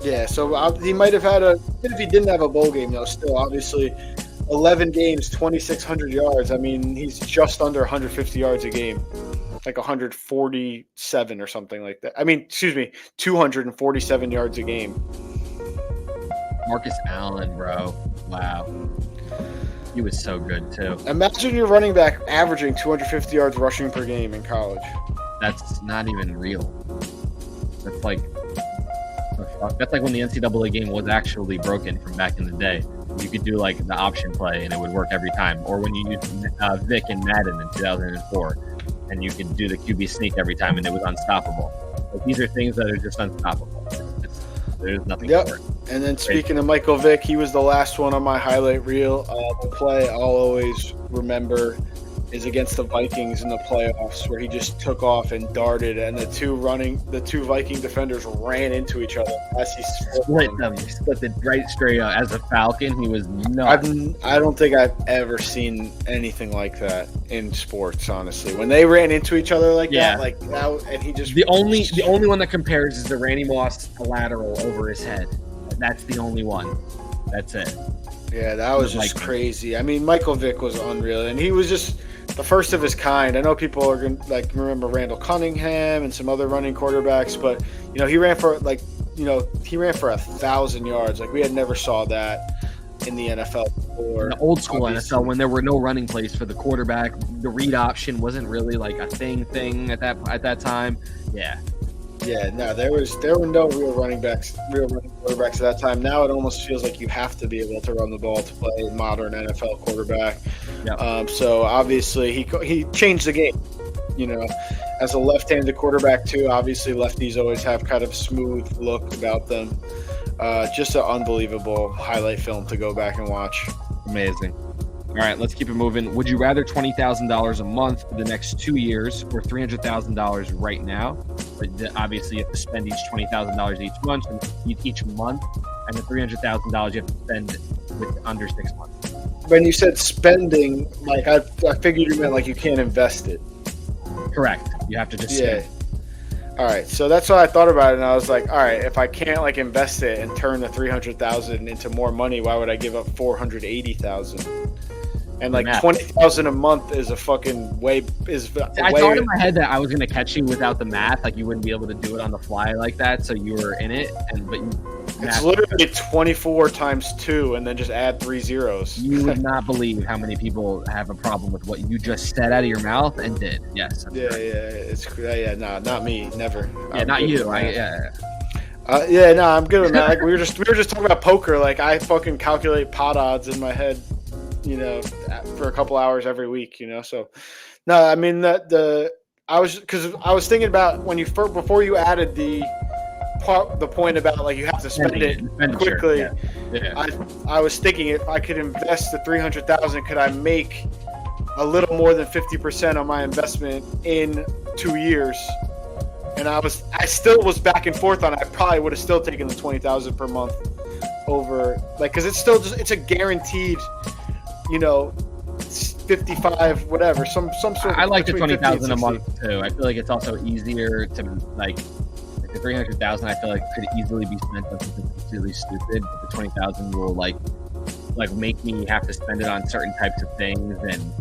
Yeah, so he might have had even if he didn't have a bowl game, though, still obviously 11 games, 2,600 yards. I mean, he's just under 150 yards a game. Like 147 or something like that. I mean, 247 yards a game. Marcus Allen, bro. Wow. He was so good, too. Imagine your running back averaging 250 yards rushing per game in college. That's not even real. That's like when the NCAA game was actually broken from back in the day. You could do like the option play and it would work every time. Or when you used Vic and Madden in 2004. And you could do the QB sneak every time, and it was unstoppable. Like, these are things that are just unstoppable. There's nothing for it. And then speaking of Michael Vick, he was the last one on my highlight reel. The play I'll always remember is against the Vikings in the playoffs, where he just took off and darted, and the two Viking defenders ran into each other as he split it right straight up. As a Falcon, he was nuts. I don't think I've ever seen anything like that in sports, honestly. When they ran into each other like that, and he just the only one that compares is the Randy Moss lateral over his head. That's the only one. That's it. Yeah, that was just crazy. I mean, Michael Vick was unreal, and he was just the first of his kind. I know people are going to remember Randall Cunningham and some other running quarterbacks, but he ran for 1,000 yards. Like, we had never saw that in the NFL before. In the old school NFL, when there were no running plays for the quarterback, the read option wasn't really like a thing at that time. Yeah. Yeah, no, there were no real running quarterbacks at that time. Now it almost feels like you have to be able to run the ball to play a modern NFL quarterback. Yep. So obviously he changed the game. You know, as a left-handed quarterback too. Obviously, lefties always have kind of smooth look about them. Just an unbelievable highlight film to go back and watch. Amazing. All right, let's keep it moving. Would you rather $20,000 a month for the next 2 years or $300,000 right now? But obviously, you have to spend each $20,000 each month, and the $300,000 you have to spend with under 6 months. When you said spending, like I figured you meant like you can't invest it. Correct. You have to just spend. All right, so that's what I thought about it, and I was like, all right, if I can't like invest it and turn the $300,000 into more money, why would I give up $480,000? And like $20,000 a month is a fucking way. I thought in my head that I was gonna catch you without the math, like you wouldn't be able to do it on the fly like that. So you were in it, it's literally 24 times 2, and then just add 3 zeros. You would not believe how many people have a problem with what you just said out of your mouth and did. Yes. No, not me, never. Yeah, not you. I'm good with that. Like, we were just talking about poker. Like I fucking calculate pot odds in my head, you know, for a couple hours every week, you know. So, no, I mean I was thinking about before you added the point about like you have to spend it quickly. Yeah. I was thinking if I could invest the $300,000, could I make a little more than 50% on my investment in 2 years? And I still was back and forth on it. I probably would have still taken the $20,000 per month over, like, because it's a guaranteed, you know, 55 whatever, some sort of. I like the $20,000 a month too. I feel like it's also easier to like the $300,000. I feel like could easily be spent on something completely stupid, but the $20,000 will like make me have to spend it on certain types of things and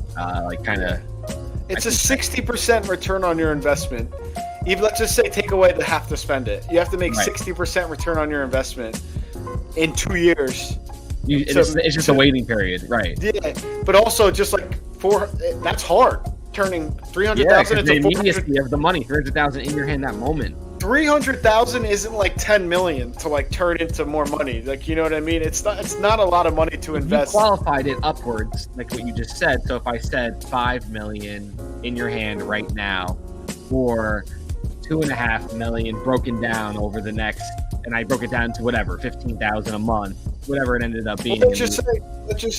like kind of. It's a 60% return on your investment. Even let's just say take away the have to spend it. You have to make 60% return on your investment in 2 years. It's just a waiting period, right? Yeah, but also just like that's hard. Turning $300,000 into the immediacy of the money, $300,000 in your hand that moment. $300,000 isn't like $10 million to like turn into more money. Like, you know what I mean? It's not a lot of money to invest. You qualified it upwards, like what you just said. So if I said $5 million in your hand right now, or $2.5 million broken down over the next, and I broke it down to whatever, $15,000 a month, whatever it ended up being. Well, let's just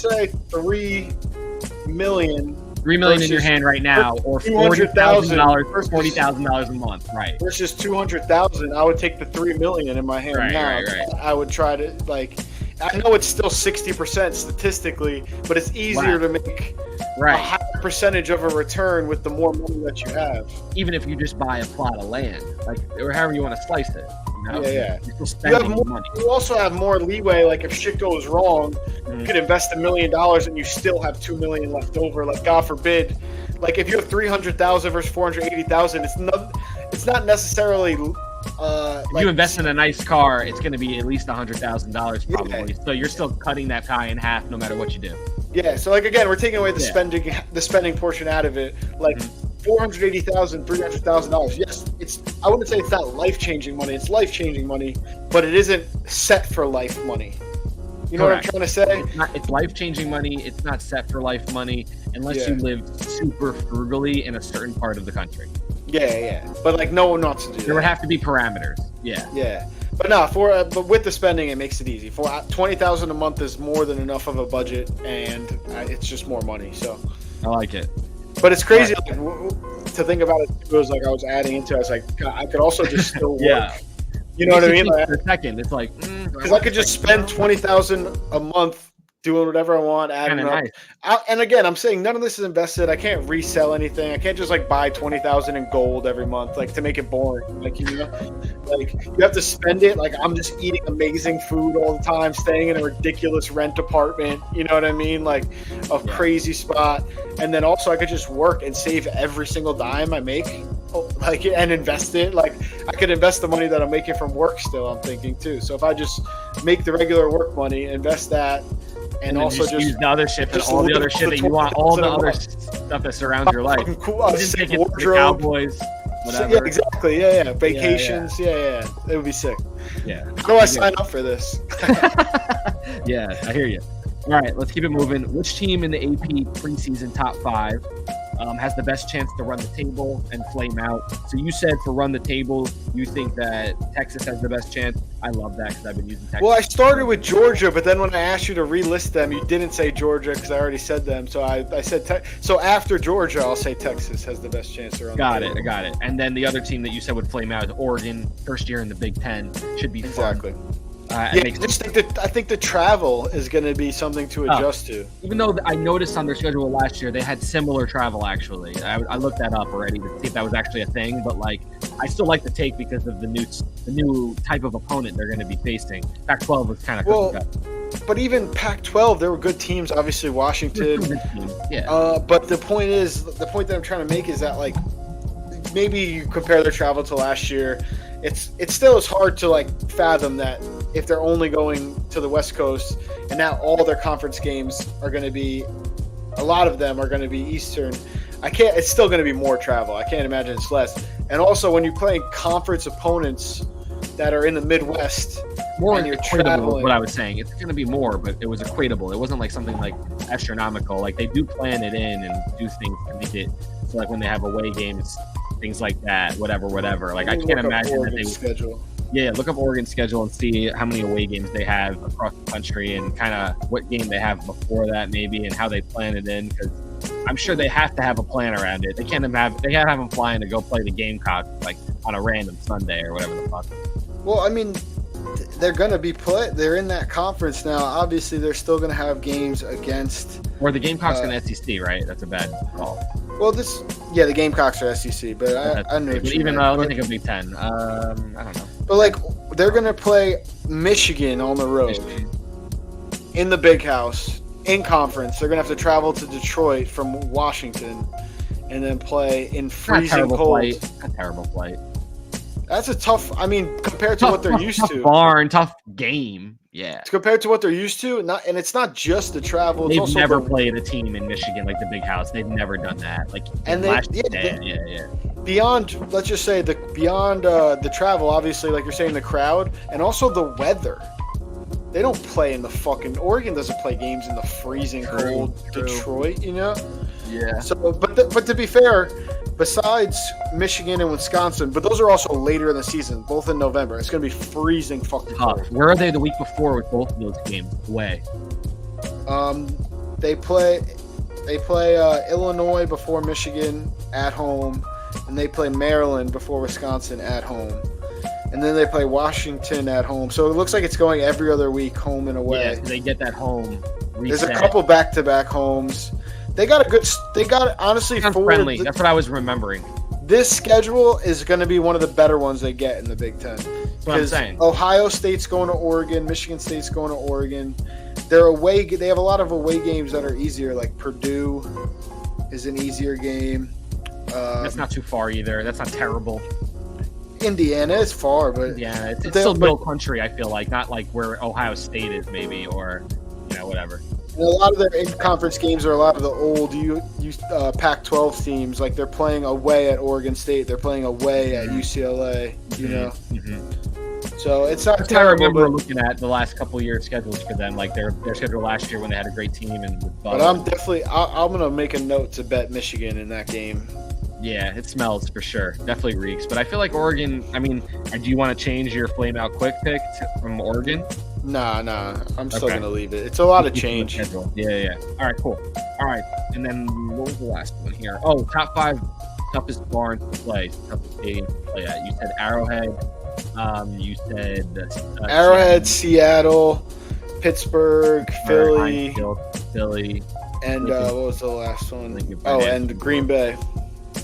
say $3 million. $3 million in your hand right now, or $40,000 a month, right? Versus $200,000, I would take the $3 million in my hand now. Right. I would try to like. I know it's still 60% statistically, but it's easier to make a higher percentage of a return with the more money that you have. Even if you just buy a plot of land, like, or however you want to slice it. You know? Yeah. You also have more leeway. Like if shit goes wrong, you could invest $1 million and you still have $2 million left over. Like God forbid, like if you have $300,000 versus $480,000, it's not necessarily. If you invest in a nice car, it's going to be at least $100,000 probably. So you're still cutting that pie in half no matter what you do. Yeah. So like again, we're taking away the spending portion out of it. Like $480,000, $300,000. Yes, I wouldn't say it's not life-changing money. It's life-changing money, but it isn't set for life money. You know what I'm trying to say? It's life-changing money. It's not set for life money unless you live super frugally in a certain part of the country. Yeah. But like no one wants to do that. There would have to be parameters. Yeah. Yeah. But no, but with the spending, it makes it easy. For $20,000 a month is more than enough of a budget, and it's just more money. So I like it. But it's crazy to think about it. It was like I was adding into it. I was like, God, I could also just still work. Yeah. You know what I mean? Like, for a second, it's like because I could just spend $20,000 a month doing whatever I want, adding up. Nice. And again, I'm saying none of this is invested. I can't resell anything. I can't just like buy $20,000 in gold every month, like to make it boring. Like like you have to spend it. Like I'm just eating amazing food all the time, staying in a ridiculous rent apartment. You know what I mean? Like a crazy spot. And then also I could just work and save every single dime I make, like, and invest it. Like I could invest the money that I'm making from work still. I'm thinking too. So if I just make the regular work money, invest that. And also just use the other shit and all the other shit that you want, all the other stuff that surrounds your life. Cool. You didn't take it to the Cowboys. whatever. Yeah, exactly. Yeah. Vacations. Yeah. It would be sick. Yeah. How do I sign up for this? Yeah, I hear you. All right, let's keep it moving. Which team in the AP preseason top 5 has the best chance to run the table and flame out? So you said for run the table, you think that Texas has the best chance. I love that because I've been using Texas. Well, I started with Georgia, but then when I asked you to relist them, you didn't say Georgia because I already said them. So I said so after Georgia, I'll say Texas has the best chance to run. Got it. And then the other team that you said would flame out is Oregon. First year in the Big Ten should be exactly. fun. I think the travel is going to be something to adjust to. Even though I noticed on their schedule last year they had similar travel. Actually, I looked that up already to see if that was actually a thing. But like, I still like the take because of the new type of opponent they're going to be facing. Pac-12 was kind of but even Pac-12, there were good teams. Obviously, Washington. Yeah. But the point that I'm trying to make is that like maybe you compare their travel to last year. It still is hard to like fathom that if they're only going to the West Coast and now all their conference games are going to be, a lot of them are going to be Eastern. It's still going to be more travel. I can't imagine it's less. And also when you're playing conference opponents that are in the Midwest, more and you're equatable traveling. Is what I was saying. It's going to be more, but it was equatable. It wasn't like something like astronomical. Like they do plan it in and do things to make it so like when they have away games, things like that, whatever. Like I can't imagine that they would schedule. Yeah, look up Oregon's schedule and see how many away games they have across the country and kind of what game they have before that maybe and how they plan it in because I'm sure they have to have a plan around it. They can't have them flying to go play the Gamecocks like on a random Sunday or whatever the fuck. Well, I mean, they're going to be they're in that conference now. Obviously, they're still going to have games against. Or the Gamecocks in the SEC, right? That's a bad call. Well, the Gamecocks are SEC, but I know. But even let me think of Big Ten. I don't know. But like, they're going to play Michigan on the road in the Big House in conference. They're going to have to travel to Detroit from Washington and then play in freezing cold. A terrible flight. That's a tough. I mean, compared to what they're used to. Tough game. Yeah. Compared to what they're used to, and it's not just the travel. They've never played a team in Michigan like the Big House. They've never done that. Like beyond, let's just say beyond the travel, obviously, like you're saying, the crowd, and also the weather. They don't play in the fucking. Oregon doesn't play games in the freezing cold Detroit. You know. Yeah. So, but to be fair, besides Michigan and Wisconsin, but those are also later in the season, both in November. It's going to be freezing fucking cold. Where are they the week before with both of those games? Away. They play Illinois before Michigan at home, and they play Maryland before Wisconsin at home. And then they play Washington at home. So it looks like it's going every other week, home and away. Yeah, so they get that home reset. There's a couple back-to-back homes. They got honestly friendly. That's what I was remembering. This schedule is going to be one of the better ones they get in the Big Ten. That's what I'm saying. Ohio State's going to Oregon, Michigan State's going to Oregon. They have a lot of away games that are easier, like Purdue is an easier game. That's not too far either. That's not terrible. Indiana is far, but yeah, it's still middle country. I feel like not like where Ohio State is, maybe, or whatever. And a lot of their in-conference games are a lot of the old Pac-12 teams. Like they're playing away at Oregon State, they're playing away at UCLA. You know, so it's not terrible. I remember looking at the last couple of years schedules for them, like their schedule last year when they had a great team and. But I'm gonna make a note to bet Michigan in that game. Yeah, it smells for sure. Definitely reeks. But I feel like Oregon. I mean, do you want to change your flame out quick pick from Oregon? Nah. I'm still gonna leave it. It's a lot of change. Yeah. All right, cool. All right, and then what was the last one here? Oh, top 5 toughest barns to play, toughest stadiums to play at. You said Arrowhead. You said Arrowhead, Seattle, Pittsburgh, Philly, and what was the last one? And Green Bay.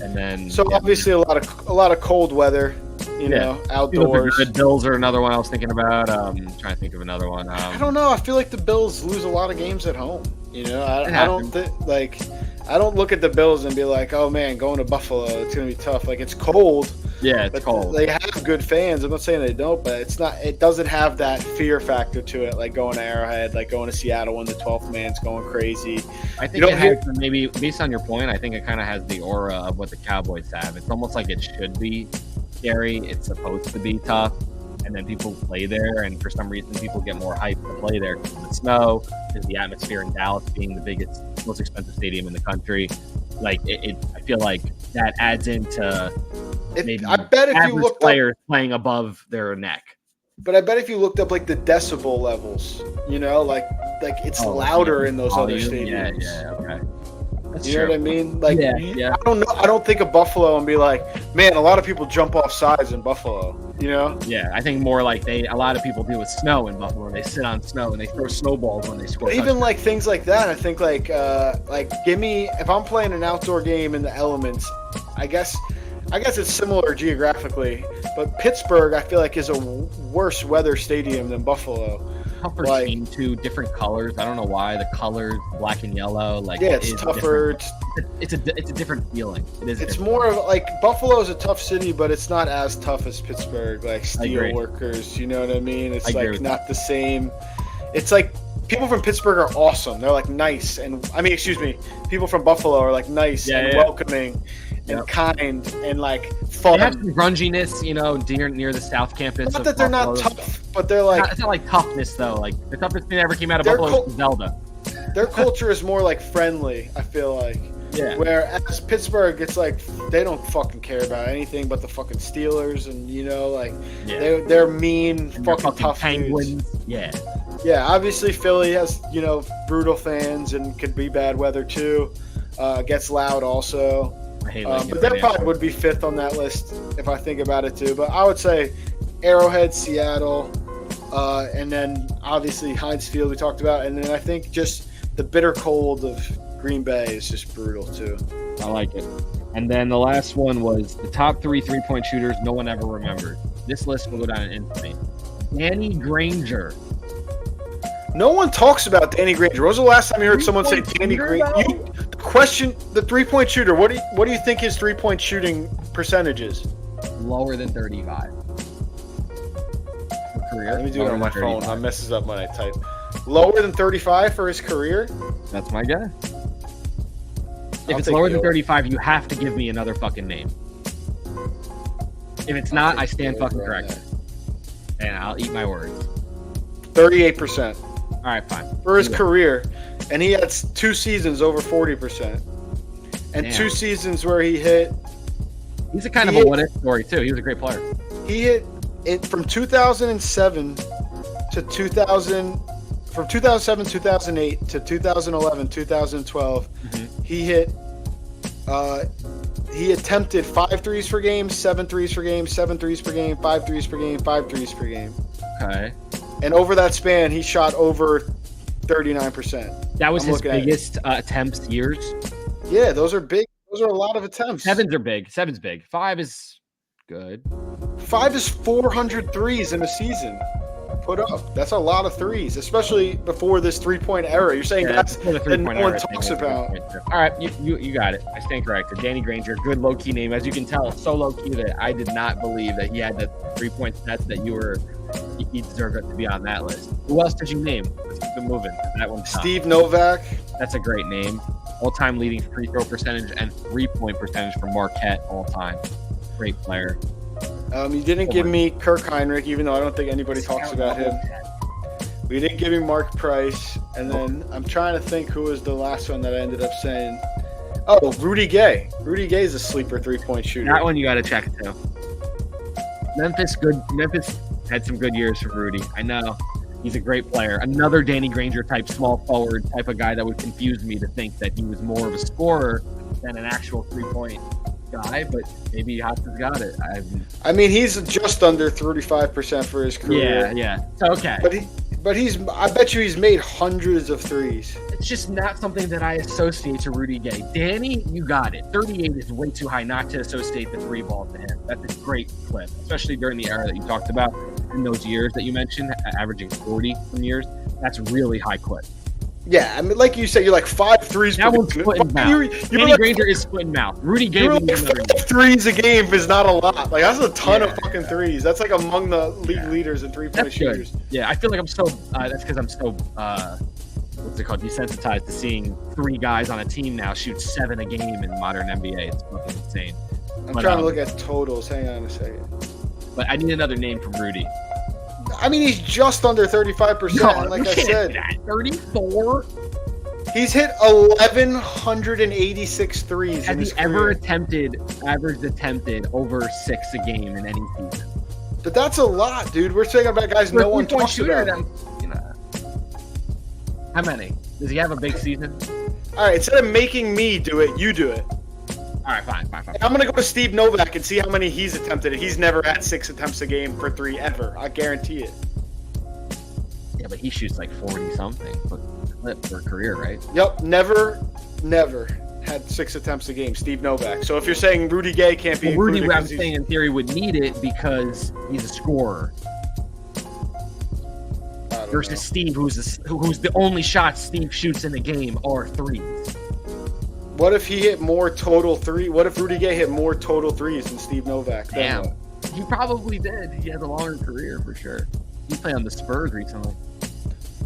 And then obviously a lot of cold weather. You know, outdoors. The Bills are another one I was thinking about. Trying to think of another one. I don't know. I feel like the Bills lose a lot of games at home. You know, I don't look at the Bills and be like, oh man, going to Buffalo, it's gonna be tough. Like it's cold, Yeah, it's but cold. they have good fans. I'm not saying they don't, but it's not. It doesn't have that fear factor to it, like going to Arrowhead, like going to Seattle when the 12th man's going crazy. I think it has, maybe based on your point, I think it kind of has the aura of what the Cowboys have. It's almost like it should be scary. It's supposed to be tough, and then people play there, and for some reason, people get more hyped to play there because of the snow, because the atmosphere in Dallas being the biggest, most expensive stadium in the country. Like I feel like that adds into maybe I bet if you looked players playing above their neck. But I bet if you looked up like the decibel levels, you know, like it's louder in those other stadiums. Yeah, okay. That's you know true. what I mean? Like, yeah. I don't know. I don't think of Buffalo and be like, man, a lot of people jump off sides in Buffalo. You know? Yeah, I think more like a lot of people do with snow in Buffalo. They sit on snow and they throw snowballs when they score. But even like things like that, I think like give me, if I'm playing an outdoor game in the elements, I guess it's similar geographically, but Pittsburgh I feel like is a worse weather stadium than Buffalo. Tougher team too, different colors. I don't know why the colors, black and yellow. Like it's tougher. It's a different feeling. It's more of like Buffalo is a tough city, but it's not as tough as Pittsburgh. Like steel workers, you know what I mean? It's like not the same. It's like people from Pittsburgh are awesome. They're like nice, and people from Buffalo are like nice and welcoming. And kind and like fun. They have some grunginess, you know, near the South Campus. Not that they're not tough, but they're like it's not like toughness though. Like the toughest thing that ever came out of Buffalo was Zelda. Their culture is more like friendly. I feel like. Yeah. Whereas Pittsburgh, it's like they don't fucking care about anything but the fucking Steelers, and you know, like they're mean, fucking tough Penguins. dudes. Yeah. Yeah. Obviously, Philly has brutal fans and could be bad weather too. Gets loud also. But that probably would be fifth on that list if I think about it too. But I would say Arrowhead, Seattle, and then obviously Heinz Field we talked about, and then I think just the bitter cold of Green Bay is just brutal too. I like it. And then the last one was the top 3 3-point shooters no one ever remembered. This list will go down in infamy. Danny Granger. No one talks about Danny Granger. When was the last time you heard someone say Danny Granger? Question the 3-point shooter. What do you think his 3-point shooting percentage is? Lower than 35. Career. Let me do it on my phone. I messes up when I type. Lower than 35 for his career? That's my guess. If it's lower than 35, you have to give me another fucking name. If it's not, I stand fucking corrected. And I'll eat my words. 38%. All right, fine. For his career. And he had 2 seasons over 40%. And 2 seasons where he hit. He's a kind of a what-if story, too. He was a great player. He hit it from 2007 to 2000. From 2007, 2008 to 2011, 2012, he attempted 5 threes per game, 7 threes per game, 7 threes per game, 5 threes per game, 5 threes per game. Okay. And over that span, he shot over 39%. That was his biggest attempts years? Yeah, those are big. Those are a lot of attempts. 7s are big. 7's big. 5 is good. 5 is 400 threes in a season. Put up. That's a lot of threes, especially before this 3-point era. You're saying that's that no one talks about. All right, you got it. I stand corrected. Danny Granger, good low-key name. As you can tell, so low-key that I did not believe that he had the 3-point stats that he deserved to be on that list. Who else did you name? Let's keep it moving. That one's Steve Novak. That's a great name. All-time leading free throw percentage and 3-point percentage for Marquette all-time. Great player. You didn't give me Kirk Heinrich, even though I don't think anybody talks about him. We didn't give me Mark Price. And then I'm trying to think who was the last one that I ended up saying. Oh, Rudy Gay. Rudy Gay is a sleeper 3-point shooter. That one you got to check too. Memphis had some good years for Rudy. I know. He's a great player. Another Danny Granger type small forward type of guy that would confuse me to think that he was more of a scorer than an actual 3-point guy, but maybe Hoskins got it. I mean, he's just under 35% for his career. Yeah. So, okay. But I bet you he's made hundreds of threes. It's just not something that I associate to Rudy Gay. Danny, you got it. 38 is way too high not to associate the 3 ball to him. That's a great clip, especially during the era that you talked about in those years that you mentioned, averaging 40 some years. That's really high clip. Yeah, I mean, like you said, you're like 5 threes That per one's game. splitting mouth. You're Danny like, Granger is splitting mouth. Rudy Gay you're would like need another 5 threes a game is not a lot. Like, that's a ton of Yeah. fucking threes. That's like among the league leaders in three-point That's good. shooters. Yeah, I feel like I'm so. That's because I'm so. What's it called? Desensitized to seeing 3 guys on a team now shoot 7 a game in modern NBA. It's fucking insane. I'm trying to look at totals. Hang on a second. But I need another name from Rudy. I mean, he's just under 35%. And like I said, 34. he's hit 1,186 threes in Has his he ever career. averaged attempted over 6 a game in any season? But that's a lot, dude. We're talking about guys no one talks about. How many? Does he have a big season? All right, instead of making me do it, you do it. All right, fine. I'm going to go to Steve Novak and see how many he's attempted. He's never had 6 attempts a game for 3 ever. I guarantee it. Yeah, but he shoots like 40-something for a career, right? Yep, never had 6 attempts a game. Steve Novak. So if you're saying Rudy Gay can't be Rudy, included, I'm saying in theory, would need it because he's a scorer. Versus Steve, who's the only shots Steve shoots in the game are threes. What if he hit more total 3? What if Rudy Gay hit more total threes than Steve Novak? Damn. He probably did. He has a longer career for sure. He played on the Spurs recently.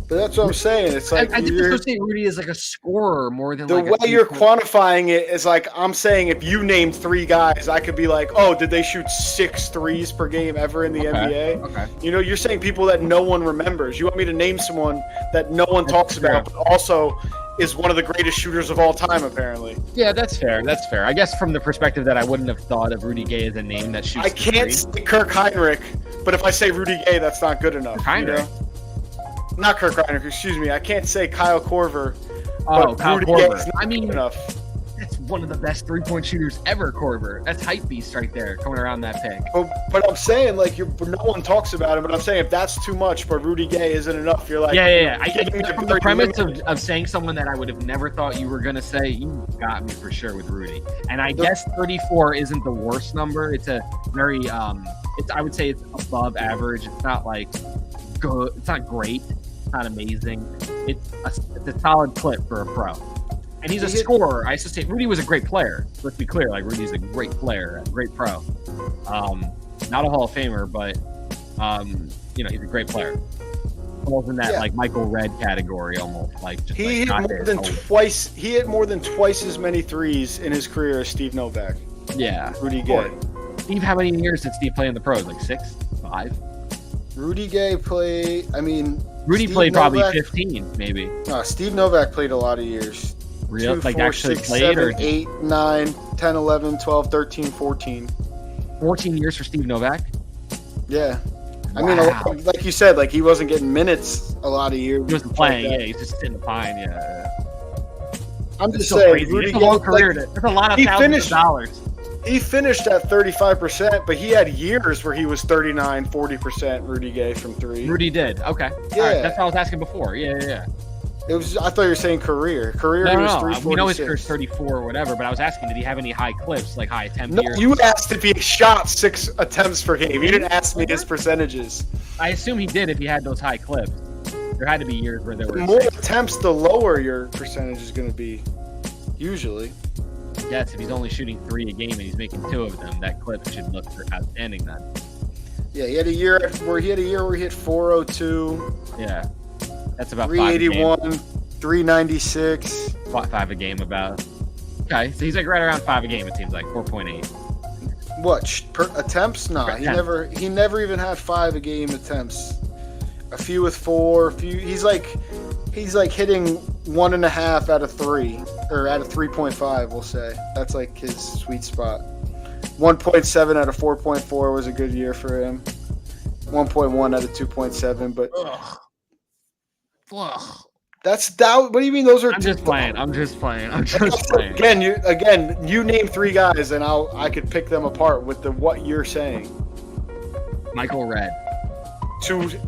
But that's what I'm saying. It's like I think you're saying Rudy is like a scorer more than the like way you're quantifying it is like I'm saying if you name 3 guys, I could be like, oh, did they shoot 6 threes per game ever in the NBA? Okay. You know, you're saying people that no one remembers. You want me to name someone that no one talks about, but also is one of the greatest shooters of all time, apparently. Yeah, that's fair. That's fair. I guess from the perspective that I wouldn't have thought of Rudy Gay as a name that shoots. I can't say Kirk Heinrich, but if I say Rudy Gay, that's not good enough. Heinrich. You know? Not Kirk Heinrich, excuse me. I can't say Kyle Korver. Oh, Kyle Korver. I mean, enough. That's one of the best 3-point shooters ever, Korver. That's hype beast right there, coming around that pick. But I'm saying, like, no one talks about him. But I'm saying if that's too much, but Rudy Gay isn't enough, you're like, yeah. I from the premise of saying someone that I would have never thought you were gonna say, you got me for sure with Rudy. And I guess 34 isn't the worst number. It's a very I would say it's above average. It's not like good. It's not great. It's not amazing. It's a solid clip for a pro. And he's a scorer. I used to say Rudy was a great player. Let's be clear. Like, Rudy's a great player, a great pro. Not a Hall of Famer, but he's a great player. Falls in that like Michael Redd category almost. Like, just he hit more than twice. He hit more than twice as many threes in his career as Steve Novak. Yeah, Rudy Gay. Steve, how many years did Steve play in the pros? Like 6, 5. Rudy Gay played. I mean, Rudy played probably 15, maybe. No, Steve Novak played a lot of years. Real? 2, like 4, actually 6, played 7, or 8, 9, 10, 11, 12, 13, 14. 14 years for Steve Novak? Yeah. I Wow. mean, like you said, like he wasn't getting minutes a lot of years. He wasn't playing, yeah. He's just sitting behind, yeah. I'm just so saying, crazy. Rudy It's a long Gay, career. like, That's a lot of thousands of dollars. He finished at 35%, but he had years where he was 39, 40% Rudy Gay from 3. Rudy did. Okay. Yeah. All right. That's what I was asking before. Yeah. It was. I thought you were saying career. Career, No, he was no. 346. We know his career's 34 or whatever, but I was asking, did he have any high clips, like high attempt No, years? you asked if he shot 6 attempts per game. You didn't ask me his percentages. I assume he did if he had those high clips. There had to be years where there were The more attempts, the lower your percentage is going to be, usually. Yes, if he's only shooting 3 a game and he's making 2 of them, that clip should look outstanding then. Yeah, he had a year where he hit 402. Yeah. That's about 381, 396. 5 a game about. Okay, so he's like right around 5 a game, it seems like 4.8. What, per attempts? Nah, Per he never even had 5 a game attempts. A few with 4, he's like hitting 1.5 out of 3, or out of 3.5, we'll say. That's like his sweet spot. 1.7 out of 4.4 was a good year for him. 1.1 out of 2.7, but Ugh. that's that. What do you mean those are? I'm just playing. Again, you name 3 guys, and I could pick them apart with what you're saying. Michael Redd.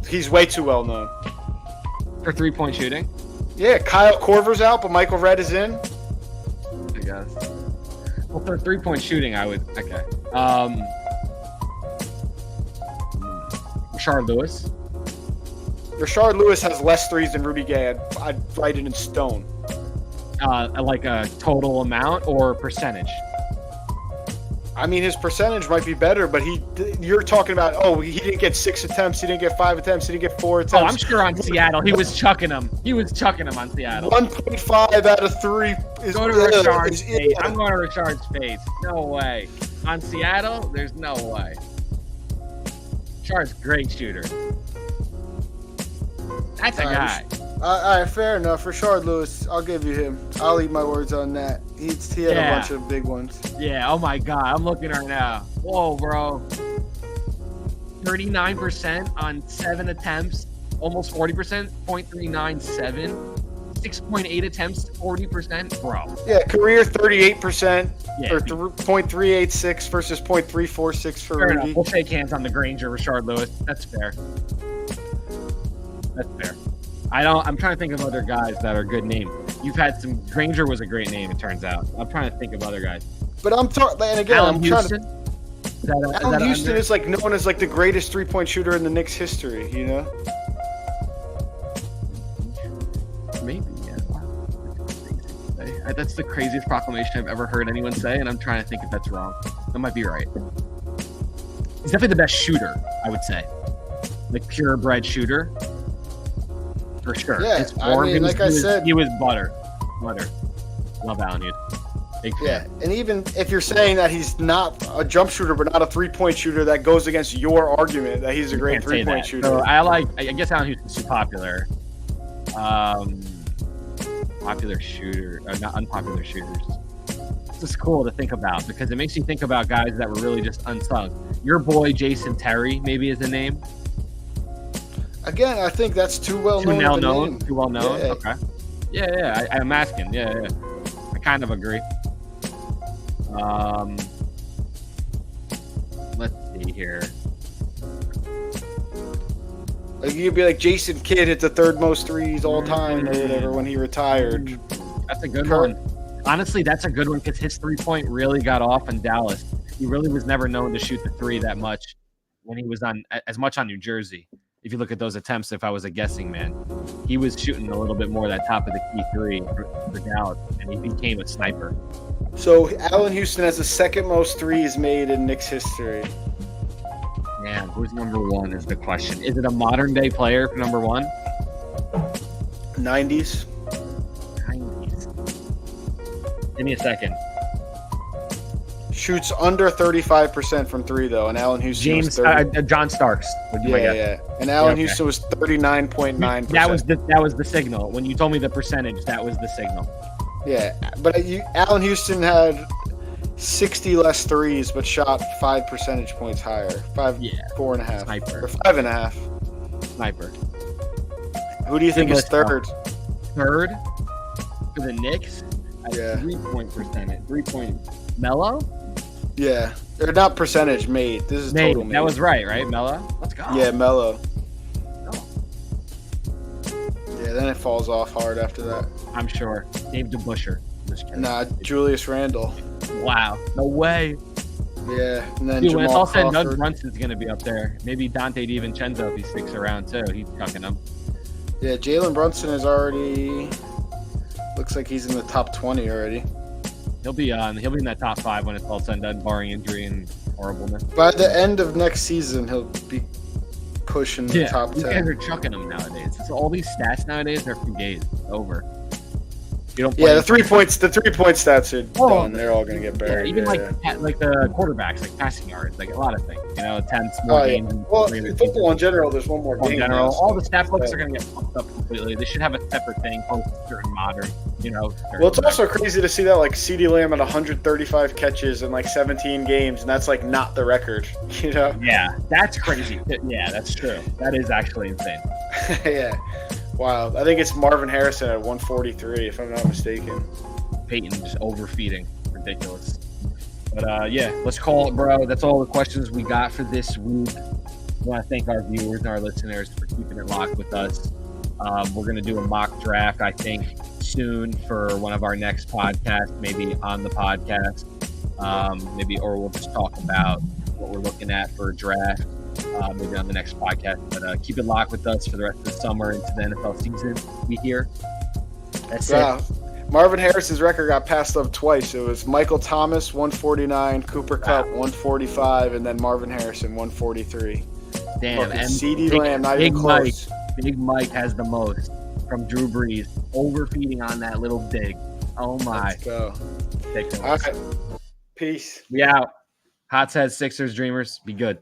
He's way too well known For 3-point shooting? Yeah, Kyle Korver's out, but Michael Redd is in. I guess. Well, for 3-point shooting, I would. Okay. Rashard Lewis. Rashard Lewis has less threes than Rudy Gay. I'd write it in stone. Like a total amount or percentage? I mean, his percentage might be better, but you're talking about, he didn't get 6 attempts, he didn't get 5 attempts, he didn't get 4 attempts. Oh, I'm sure on Seattle, he was chucking them. He was chucking them on Seattle. 1.5 out of 3 is Go to Rashard's face. I'm going to Rashard's face. No way. On Seattle, there's no way. Rashard's a great shooter. That's a guy. All right, fair enough. Rashard Lewis, I'll give you him. I'll eat my words on that. He had a bunch of big ones. Yeah, oh my God. I'm looking right now. Whoa, bro. 39% on 7 attempts. Almost 40%. 0.397. 6.8 attempts, 40%. Bro. Yeah, career 38%. Yeah, or 0.386 versus 0.346 for Rudy. Rudy. We'll shake hands on the Granger, Rashard Lewis. That's fair. That's fair. I'm trying to think of other guys that are good names. You've had some. Granger was a great name, it turns out. I'm trying to think of other guys. But I'm talking, and again, Alan I'm Houston? trying to. Alan Houston is like known as like the greatest 3-point shooter in the Knicks history. You know. Maybe, yeah. Wow. That's the craziest proclamation I've ever heard anyone say, and I'm trying to think if that's wrong. That might be right. He's definitely the best shooter, I would say. Like purebred shooter. For sure. Yeah, He was butter. Love Alan Houston. Big fan. Yeah, and even if you're saying that he's not a jump shooter but not a 3-point shooter, that goes against your argument that he's a great 3-point shooter. So I guess Alan Houston's too popular. Popular shooter, not unpopular shooters. This is cool to think about because it makes you think about guys that were really just unsung. Your boy Jason Terry maybe is the name. Again, I think that's too well known. Too well known. Yeah. Okay. Yeah. I'm asking. Yeah. I kind of agree. Let's see here. Like you'd be like Jason Kidd hit the 3rd most threes all time or whatever when he retired. That's a good one. Honestly, that's a good one because his 3-point really got off in Dallas. He really was never known to shoot the 3 that much when he was on New Jersey. If you look at those attempts, if I was a guessing man, he was shooting a little bit more that top of the key 3 for Dallas, and he became a sniper. So Alan Houston has the 2nd most threes made in Knicks history. Man, who's number 1 is the question. Is it a modern day player for number 1? 90s. Give me a second. Shoots under 35% from 3 though, and Alan Houston was 30. John Starks. Yeah. And Alan Houston was 39.9%. That was the signal. When you told me the percentage, that was the signal. Yeah, but Alan Houston had 60 less threes, but shot 5 percentage points higher. 4.5. Sniper. Or 5.5. Sniper. Who do you think is 3rd? 3rd for the Knicks? Yeah. 3-point percentage. 3-point. Melo? Yeah. They're not percentage made. This is total made. That was right? Melo? Let's go. Yeah, Melo. Oh. Yeah, then it falls off hard after that. I'm sure. Dave DeBuscher. Nah, Julius Randle. Wow. No way. Yeah, and then Dude, Jamal when it's all said and done, Crawford. Brunson's going to be up there. Maybe Dante DiVincenzo if he sticks around, too. He's chucking them. Yeah, Jalen Brunson is already... Looks like he's in the top 20 already. He'll be in that top 5 when it's all said and done, barring injury and horribleness. By the end of next season, he'll be pushing the top 10. You guys are chucking them nowadays. So all these stats nowadays are fugazi. Over. You don't play the 3-point stats are done. They're all going to get buried. Even like the quarterbacks, like passing yards, like a lot of things. Attempts, more games. Well, in football in general, there's one more game. In general, all the stat books are going to get fucked up completely. They should have a separate thing, certain modern. Well, it's also crazy to see that like CeeDee Lamb had 135 catches in like 17 games, and that's like not the record. Yeah, that's crazy. Yeah, that's true. That is actually insane. Yeah. Wow, I think it's Marvin Harrison at 143, if I'm not mistaken. Peyton just overfeeding. Ridiculous. But, let's call it, bro. That's all the questions we got for this week. I want to thank our viewers and our listeners for keeping it locked with us. We're going to do a mock draft, I think, soon for one of our next podcasts, maybe on the podcast. Or we'll just talk about what we're looking at for a draft. maybe on the next podcast. But keep it locked with us for the rest of the summer into the NFL season. Be here. That's it. Marvin Harrison's record got passed up twice. It was Michael Thomas, 149, Cooper Kupp, 145, and then Marvin Harrison, 143. Damn, and CeeDee Lamb, not even close. Big Mike has the most from Drew Brees, overfeeding on that little dig. Oh, my. Let's go. All right. Peace. We out. Hots, heads, Sixers, Dreamers. Be good.